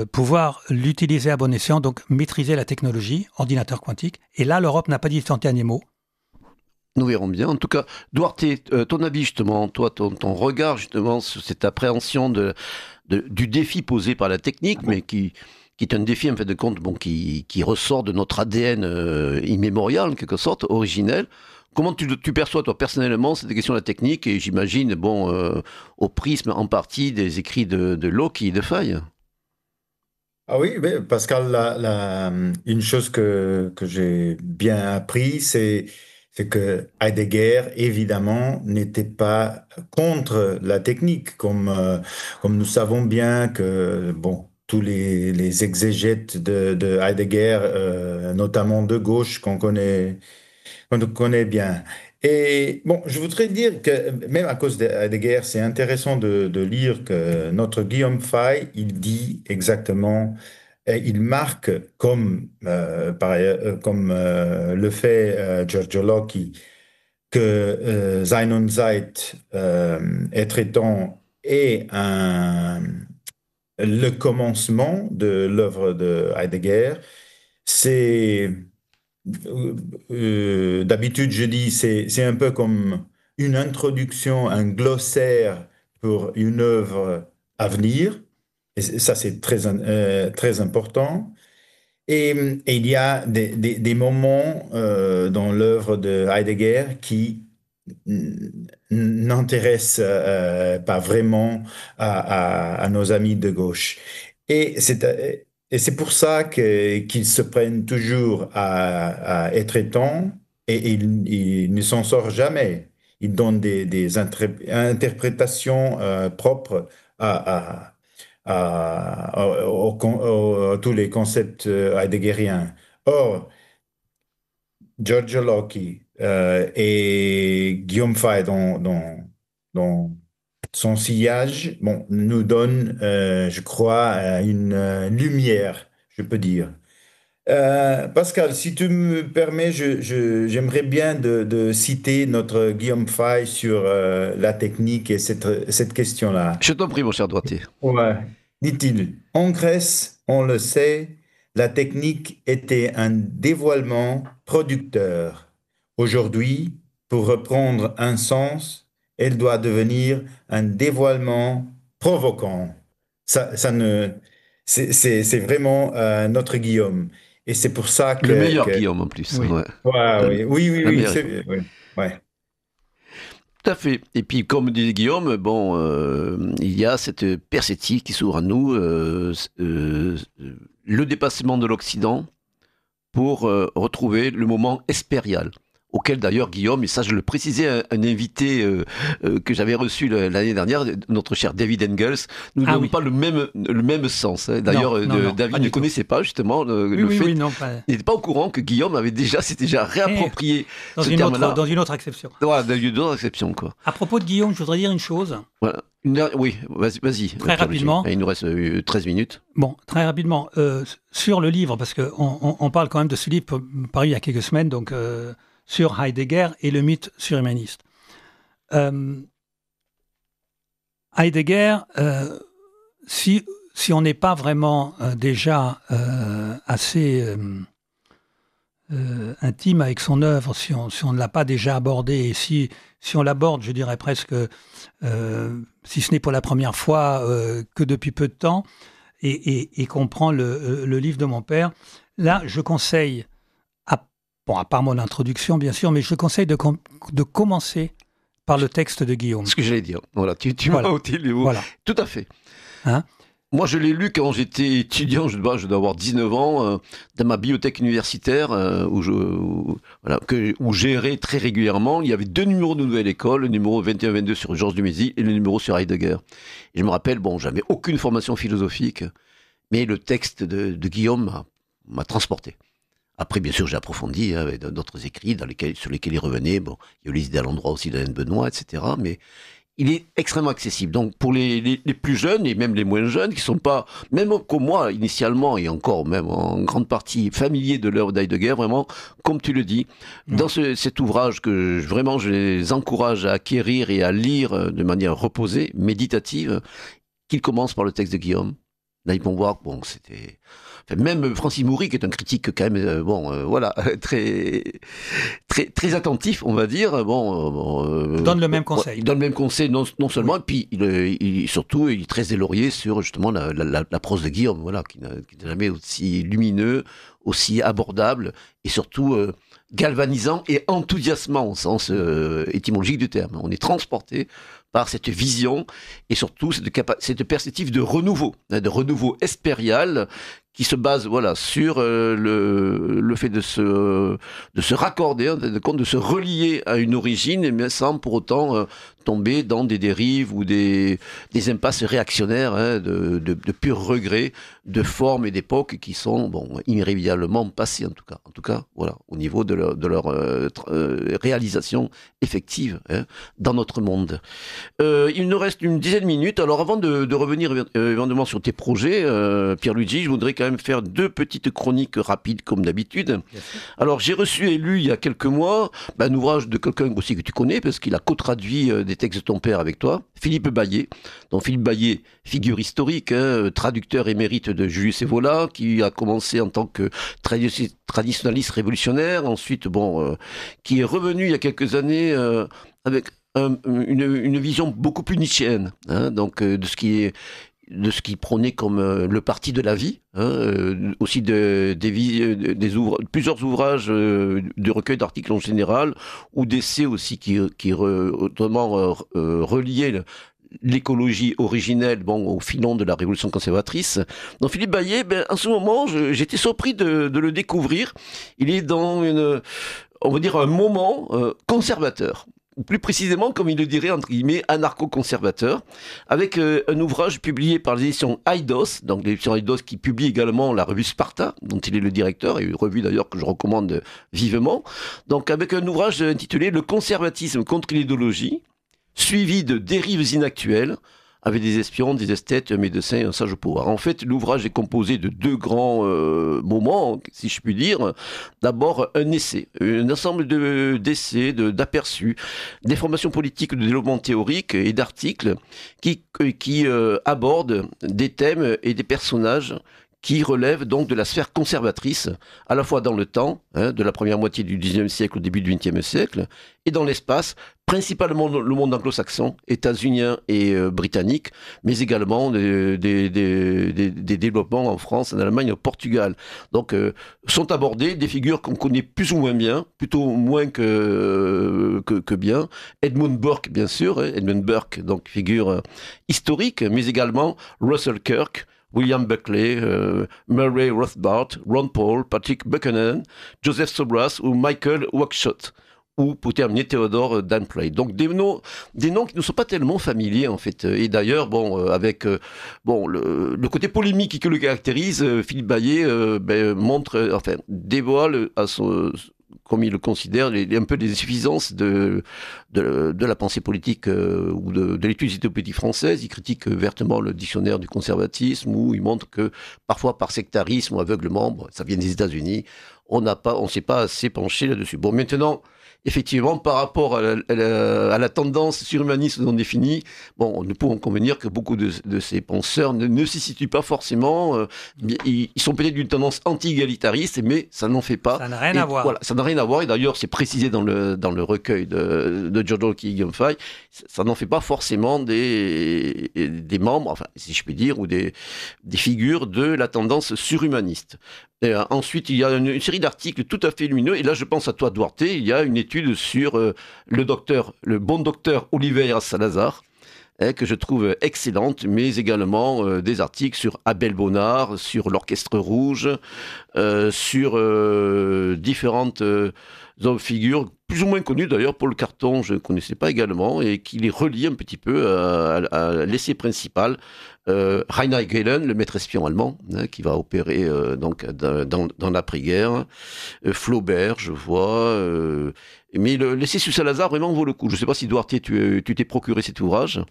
pouvoir l'utiliser à bon escient, donc maîtriser la technologie, ordinateur quantique. Et là, l'Europe n'a pas dit un dernier mot. Nous verrons bien. En tout cas, Duarte, ton avis justement, toi, ton regard justement sur cette appréhension du défi posé par la technique, mais qui est un défi en fait de compte, qui ressort de notre ADN immémorial en quelque sorte, originel. Comment tu perçois toi personnellement cette question de la technique et j'imagine au prisme en partie des écrits de Locke et de Faye. Ah oui, mais Pascal, une chose que j'ai bien appris, c'est que Heidegger, évidemment, n'était pas contre la technique, comme nous savons bien que, bon, tous les exégètes de Heidegger, notamment de gauche, qu'on connaît bien. Et bon, je voudrais dire que même à cause de Heidegger, c'est intéressant de lire que notre Guillaume Fay, il dit exactement, et il marque comme le fait Giorgio Locke, que Sein und Zeit, être étant, est le commencement de l'œuvre de Heidegger. C'est d'habitude, je dis, c'est un peu comme une introduction, un glossaire pour une œuvre à venir. Et ça, c'est très important. Et il y a des moments dans l'œuvre de Heidegger qui n'intéressent pas vraiment à nos amis de gauche. Et c'est pour ça qu'ils se prennent toujours à être étants et ils ne s'en sortent jamais. Ils donnent des interprétations propres à tous les concepts heideggeriens. Or, Giorgio Locke et Guillaume Fay dans son sillage, bon, nous donne, je crois, une lumière, je peux dire. Pascal, si tu me permets, j'aimerais bien de citer notre Guillaume Fay sur la technique et cette question-là. Je t'en prie, mon cher Duarte. Ouais. Dit-il, en Grèce, on le sait, la technique était un dévoilement producteur. Aujourd'hui, pour reprendre un sens, elle doit devenir un dévoilement provoquant. C'est vraiment notre Guillaume. Et c'est pour ça Le meilleur Guillaume en plus. Oui. Ouais. Ouais, oui, ouais. Tout à fait. Et puis, comme disait Guillaume, il y a cette perspective qui s'ouvre à nous, le dépassement de l'Occident pour retrouver le moment hespérial, auquel d'ailleurs Guillaume, et ça je le précisais à un invité que j'avais reçu l'année dernière, notre cher David Engels, nous n'avons pas le même sens. Hein. D'ailleurs, David ne connaissait pas justement le fait. Il n'était pas au courant que Guillaume s'était déjà réapproprié ce terme-là. Dans une autre acception. Voilà, dans une autre acception, quoi. À propos de Guillaume, je voudrais dire une chose. Voilà. Oui, vas-y. Très rapidement. Il nous reste 13 minutes. Bon, très rapidement. Sur le livre, parce qu'on parle quand même de ce livre paru il y a quelques semaines, donc sur Heidegger et le mythe surhumaniste. Heidegger, si on n'est pas vraiment déjà assez intime avec son œuvre, si on ne l'a pas déjà abordé, et si on l'aborde, je dirais presque, si ce n'est pour la première fois, que depuis peu de temps, et qu'on prend le livre de mon père, là, je conseille, à part mon introduction, bien sûr, mais je conseille de commencer par le texte de Guillaume. Ce que j'allais dire. Voilà, tu m'as ôté les mots. Voilà. Tout à fait. Hein? Moi, je l'ai lu quand j'étais étudiant, je dois avoir 19 ans, dans ma bibliothèque universitaire, où j'errais très régulièrement. Il y avait 2 numéros de Nouvelle École, le numéro 21-22 sur Georges Dumézil et le numéro sur Heidegger. Et je me rappelle, j'avais aucune formation philosophique, mais le texte de Guillaume m'a transporté. Après, bien sûr, j'ai approfondi avec d'autres écrits sur lesquels il revenait. Bon, il y a eu les idées à l'endroit aussi d'Alain Benoît, etc. Mais il est extrêmement accessible. Donc pour les plus jeunes et même les moins jeunes qui sont pas, même comme moi initialement et encore même en grande partie familiers de l'œuvre d'Heidegger, vraiment, comme tu le dis, dans cet ouvrage que vraiment je les encourage à acquérir et à lire de manière reposée, méditative, qu'il commence par le texte de Guillaume. Là, ils vont voir, bon, c'était... Enfin, même Francis Moury, qui est un critique quand même, voilà, très attentif, on va dire. Donne le même conseil. Il donne le même conseil, non seulement, et puis surtout, il est très élaurié sur justement la prose de Guillaume, voilà, qui n'est jamais aussi lumineux, aussi abordable, et surtout galvanisant et enthousiasmant au sens étymologique du terme. On est transporté par cette vision et surtout cette perspective de renouveau espérial qui se base sur le fait de se raccorder, de se relier à une origine, mais sans pour autant tomber dans des dérives ou des impasses réactionnaires, de pur regret de formes et d'époques qui sont irrémédiablement passées en tout cas voilà, au niveau de leur réalisation effective dans notre monde. Il nous reste une dizaine de minutes. Alors avant de revenir éventuellement sur tes projets, Pierluigi, je voudrais quand même faire 2 petites chroniques rapides comme d'habitude. Alors j'ai reçu et lu il y a quelques mois un ouvrage de quelqu'un aussi que tu connais parce qu'il a co-traduit des textes de ton père avec toi, Philippe Bayet. Donc Philippe Bayet, figure historique, traducteur émérite de Julius Evola, qui a commencé en tant que traditionnaliste révolutionnaire, ensuite qui est revenu il y a quelques années avec une vision beaucoup plus nietzschéenne, donc de ce qui prônait comme le parti de la vie, aussi plusieurs ouvrages de recueil d'articles en général, ou d'essais aussi qui reliaient l'écologie originelle au filon de la révolution conservatrice. Donc Philippe Bayet, en ce moment, j'étais surpris de le découvrir. Il est dans on va dire un moment conservateur. Ou plus précisément, comme il le dirait, entre guillemets, anarcho-conservateur, avec un ouvrage publié par les éditions Eidos, donc les éditions Eidos qui publient également la revue Sparta, dont il est le directeur, et une revue d'ailleurs que je recommande vivement, donc avec un ouvrage intitulé « Le conservatisme contre l'idéologie », suivi de dérives inactuelles, avec des espions, des esthètes, un médecin et un sage pouvoir. En fait, l'ouvrage est composé de 2 grands moments, si je puis dire. D'abord, un essai, un ensemble d'essais, d'aperçus, d'informations politiques, de développement théorique et d'articles qui abordent des thèmes et des personnages qui relèvent donc de la sphère conservatrice, à la fois dans le temps, de la première moitié du XIXe siècle au début du XXe siècle, et dans l'espace, principalement le monde anglo-saxon, états-unien et britannique, mais également des développements en France, en Allemagne et au Portugal. Donc, sont abordées des figures qu'on connaît plus ou moins bien, plutôt moins que bien. Edmund Burke, bien sûr, Edmund Burke, donc figure historique, mais également Russell Kirk, William Buckley, Murray Rothbard, Ron Paul, Patrick Buchanan, Joseph Sobras ou Michael Oakeshott, ou pour terminer Theodore Danpley. Donc des noms qui ne sont pas tellement familiers en fait. Et d'ailleurs, avec le côté polémique qui le caractérise, Philippe Bayet dévoile à son, comme il le considère, un peu les insuffisances de la pensée politique ou de l'étude politique française. Il critique vertement le dictionnaire du conservatisme, où il montre que parfois par sectarisme ou aveuglement, ça vient des États-Unis, on ne s'est pas assez penché là-dessus. Bon, maintenant, effectivement, par rapport à la tendance surhumaniste non définie, nous pouvons convenir que beaucoup de ces penseurs ne s'y situent pas forcément. Ils sont peut-être d'une tendance anti-égalitariste, mais ça n'en fait pas. Ça n'a rien à voir. Voilà, ça n'a rien à voir. Et d'ailleurs, c'est précisé dans le recueil de George Holke et Guillaume Fay. Ça n'en fait pas forcément des membres, enfin, si je puis dire, ou des figures de la tendance surhumaniste. Et ensuite, il y a une série d'articles tout à fait lumineux. Et là, je pense à toi, Duarte. Il y a une étude sur le bon docteur Oliveira Salazar, que je trouve excellente, mais également des articles sur Abel Bonnard, sur l'Orchestre Rouge, sur différentes hommes figures, plus ou moins connus d'ailleurs. Paul Carton, je ne connaissais pas également, et qui les relie un petit peu à l'essai principal. Rainer Gehlen, le maître espion allemand, qui va opérer donc dans l'après-guerre. Flaubert, je vois. Mais l'essai sur Salazar vraiment vaut le coup. Je ne sais pas si Duarte, tu t'es procuré cet ouvrage.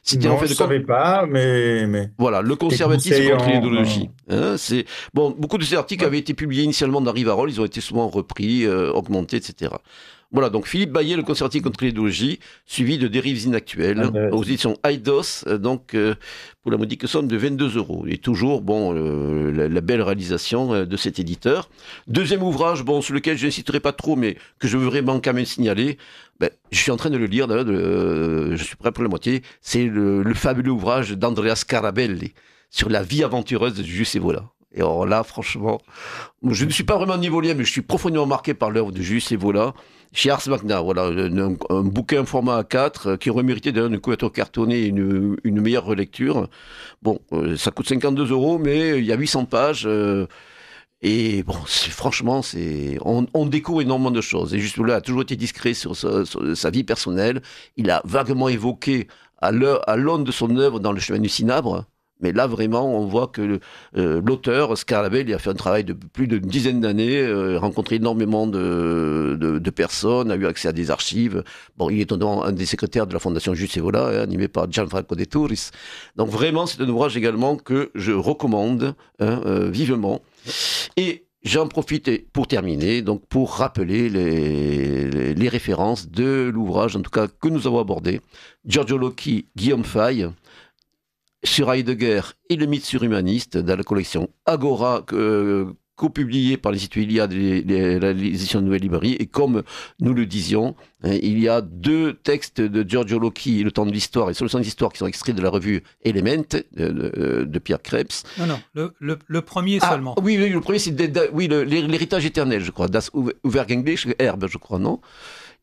C'était non, je ne savais pas, mais... Voilà, le conservatisme contre l'idéologie. C'est... Bon, beaucoup de ces articles avaient été publiés initialement dans Rivarol, ils ont été souvent repris, augmentés, etc. Voilà, donc Philippe Bayet, le conservatisme contre l'idéologie, suivi de Dérives inactuelles, aux éditions Eidos, donc pour la modique somme de 22 €. Et toujours, bon, la belle réalisation de cet éditeur. Deuxième ouvrage, bon, sur lequel je n'inciterai pas trop, mais que je veux vraiment quand même signaler, je suis en train de le lire, je suis prêt pour la moitié, c'est le fabuleux ouvrage d'Andrea Scarabelli sur la vie aventureuse de Julius Evola. Et alors là, franchement, je ne suis pas vraiment niveaulien, mais je suis profondément marqué par l'œuvre de Julius Evola chez Ars Magna. Voilà, un bouquin format A4 qui aurait mérité d'ailleurs une couverture cartonnée et une meilleure relecture. Bon, ça coûte 52 €, mais il y a 800 pages. Et bon, franchement, on découvre énormément de choses. Et juste là, a toujours été discret sur sa vie personnelle. Il a vaguement évoqué à l'aune de son œuvre dans Le Chemin du Cinabre. Mais là, vraiment, on voit que l'auteur, Scarabelli, a fait un travail de plus d'une dizaine d'années, rencontré énormément de personnes, a eu accès à des archives. Bon, il est un des secrétaires de la Fondation Julius Evola, animé par Gianfranco De Turris. Donc vraiment, c'est un ouvrage également que je recommande vivement. Et j'en profite pour terminer, donc pour rappeler les références de l'ouvrage, en tout cas, que nous avons abordé. Giorgio Locchi, Guillaume Faye, sur Heidegger et le mythe surhumaniste, dans la collection Agora, co-publiée par l'Institut Iliade et l'édition Nouvelle Librairie. Et comme nous le disions, il y a 2 textes de Giorgio Locchi, Le temps de l'histoire et Solutions d'histoire, qui sont extraits de la revue Element de Pierre Krebs. Non, le premier seulement. Oui, le premier, c'est l'héritage éternel, je crois. Das Übergängliche Erbe, je crois, non ?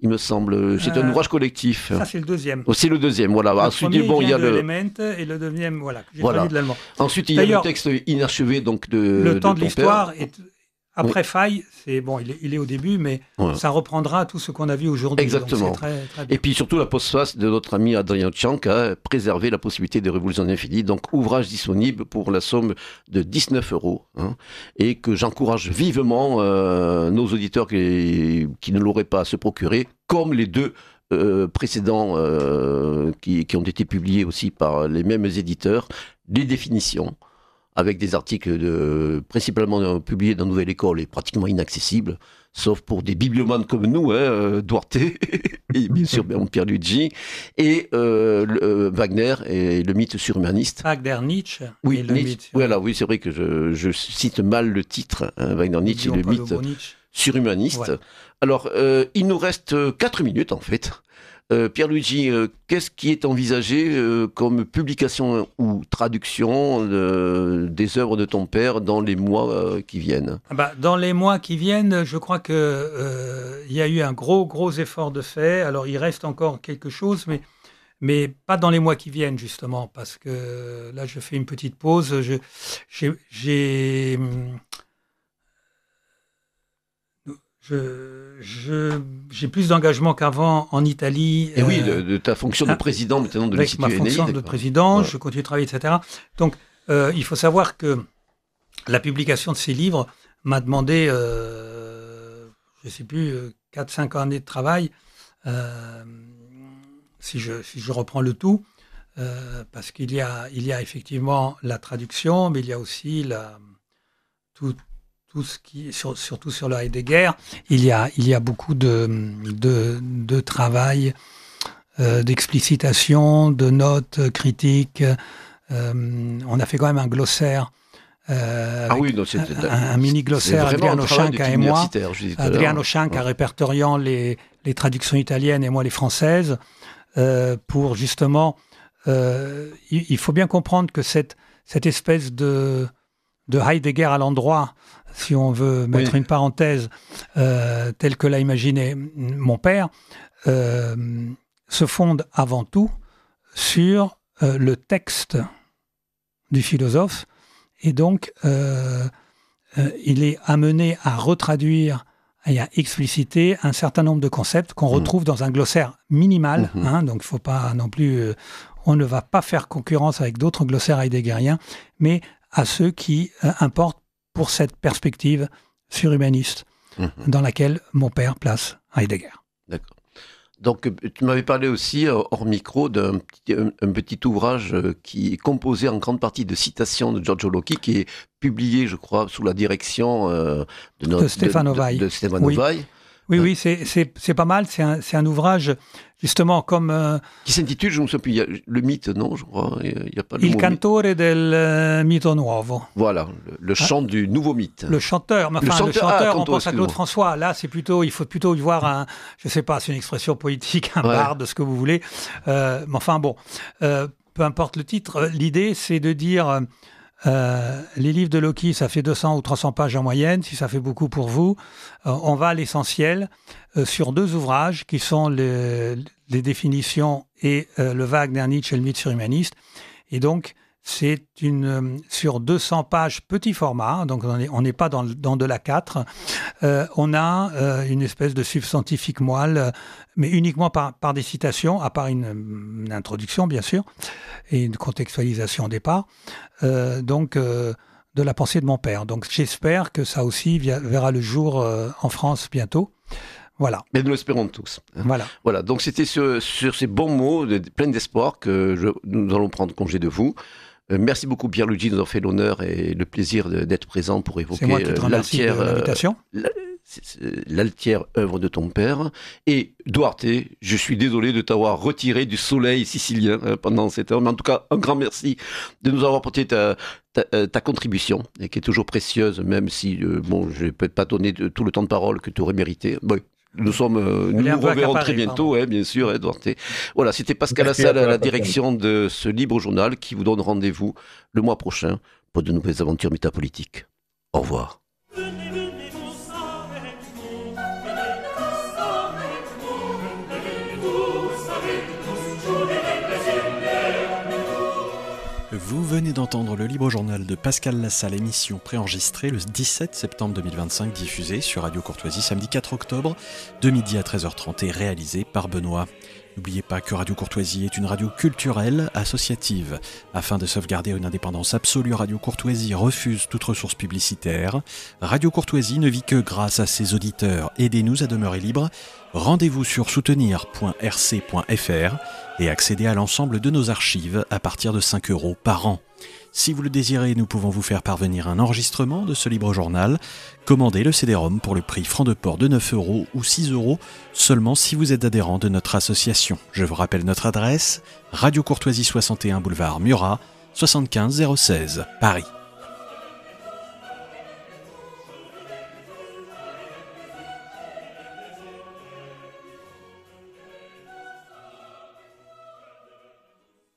Il me semble, c'est un ouvrage collectif. Ça, c'est le deuxième. C'est le deuxième, voilà. Ensuite, il y a Element, et le deuxième, voilà. J'ai traduit de l'allemand. Ensuite, il y a le texte inachevé, donc Le temps de l'histoire est... Après Faye, c'est bon, il est au début, mais ça reprendra tout ce qu'on a vu aujourd'hui. Exactement. Donc très, très bien. Et puis surtout la postface de notre ami Adrien Tchank a préservé la possibilité de révolution infinie, donc ouvrage disponible pour la somme de 19 €, et que j'encourage vivement nos auditeurs qui ne l'auraient pas à se procurer, comme les 2 précédents qui ont été publiés aussi par les mêmes éditeurs, les définitions, avec des articles principalement publiés dans Nouvelle École et pratiquement inaccessibles, sauf pour des bibliomanes comme nous, Duarte, et bien sûr Pierluigi, et Wagner et le mythe surhumaniste. Wagner, Nietzsche. Oui, et le mythe. Voilà, oui, c'est vrai que je cite mal le titre, Wagner, Nietzsche et le mythe surhumaniste. Ouais. Alors, il nous reste 4 minutes en fait. Pierluigi, qu'est-ce qui est envisagé comme publication ou traduction des œuvres de ton père dans les mois qui viennent ? Dans les mois qui viennent, je crois qu'il y a eu un gros effort de fait. Alors, il reste encore quelque chose, mais pas dans les mois qui viennent, justement, parce que là, je fais une petite pause. J'ai plus d'engagement qu'avant en Italie. Et oui, de ta fonction de président maintenant de l'Institut Énéide. Avec ma fonction de président, je continue de travailler, etc. Donc, il faut savoir que la publication de ces livres m'a demandé, je ne sais plus, 4-5 années de travail, si je reprends le tout, parce qu'il y a effectivement la traduction, mais il y a aussi tout ce qui, surtout sur le Heidegger, il y a beaucoup de travail, d'explicitation, de notes critiques. On a fait quand même un glossaire, un mini glossaire, Adriano Schank et moi. Adriano Schank répertoriant les traductions italiennes et moi les françaises, pour justement, il faut bien comprendre que cette espèce de Heidegger à l'endroit, si on veut mettre une parenthèse, telle que l'a imaginé mon père, se fonde avant tout sur le texte du philosophe, et donc il est amené à retraduire et à expliciter un certain nombre de concepts qu'on retrouve dans un glossaire minimal. Donc, il faut pas non plus... on ne va pas faire concurrence avec d'autres glossaires heideggeriens, mais à ceux qui importent pour cette perspective surhumaniste dans laquelle mon père place Heidegger. D'accord. Donc, tu m'avais parlé aussi, hors micro, d'un petit ouvrage qui est composé en grande partie de citations de Giorgio Locchi, qui est publié, je crois, sous la direction de Stefano Vai. De Stefano Vai. Oui, c'est pas mal. C'est un ouvrage, justement, comme... qui s'intitule, je ne me souviens plus, il y a le mythe, non, je crois. Il y a pas le Il cantore del mito nuovo. Voilà, le chant du nouveau mythe. Le chanteur, on pense à Claude François. Là, il faut plutôt y voir je ne sais pas, c'est une expression poétique, un barde, ce que vous voulez. Mais enfin, bon, peu importe le titre, l'idée, c'est de dire... les livres de Locchi, ça fait 200 ou 300 pages en moyenne, si ça fait beaucoup pour vous. On va à l'essentiel sur 2 ouvrages qui sont les définitions et le Wagner, Nietzsche et le mythe surhumaniste. Et donc, c'est sur 200 pages petit format, donc on n'est pas dans de l'A4. On a une espèce de substantifique moelle, mais uniquement par des citations, à part une introduction, bien sûr, et une contextualisation au départ. De la pensée de mon père. Donc j'espère que ça aussi verra le jour en France bientôt. Voilà. Mais nous l'espérons tous. Voilà. Donc c'était sur ces bons mots, pleins d'espoir, que nous allons prendre congé de vous. Merci beaucoup Pierluigi de nous avoir fait l'honneur et le plaisir d'être présent pour évoquer l'altière œuvre de ton père. Et Duarte, je suis désolé de t'avoir retiré du soleil sicilien pendant cette heure, mais en tout cas un grand merci de nous avoir apporté ta contribution, et qui est toujours précieuse, même si je ne peux pas donner tout le temps de parole que tu aurais mérité. Nous nous reverrons très bientôt, bien sûr, Duarte. Voilà, c'était Pascal Lassalle à la direction de ce libre journal qui vous donne rendez-vous le mois prochain pour de nouvelles aventures métapolitiques. Au revoir. Vous venez d'entendre le Libre Journal de Pascal Lassalle, émission préenregistrée le 17 septembre 2025, diffusée sur Radio Courtoisie samedi 4 octobre, de midi à 13h30 et réalisée par Benoît. N'oubliez pas que Radio Courtoisie est une radio culturelle associative. Afin de sauvegarder une indépendance absolue, Radio Courtoisie refuse toute ressource publicitaire. Radio Courtoisie ne vit que grâce à ses auditeurs. Aidez-nous à demeurer libre. Rendez-vous sur soutenir.rc.fr et accédez à l'ensemble de nos archives à partir de 5 € par an. Si vous le désirez, nous pouvons vous faire parvenir un enregistrement de ce libre journal. Commandez le CD-ROM pour le prix franc de port de 9 € ou 6 € seulement si vous êtes adhérent de notre association. Je vous rappelle notre adresse, Radio Courtoisie 61 boulevard Murat, 75 016, Paris.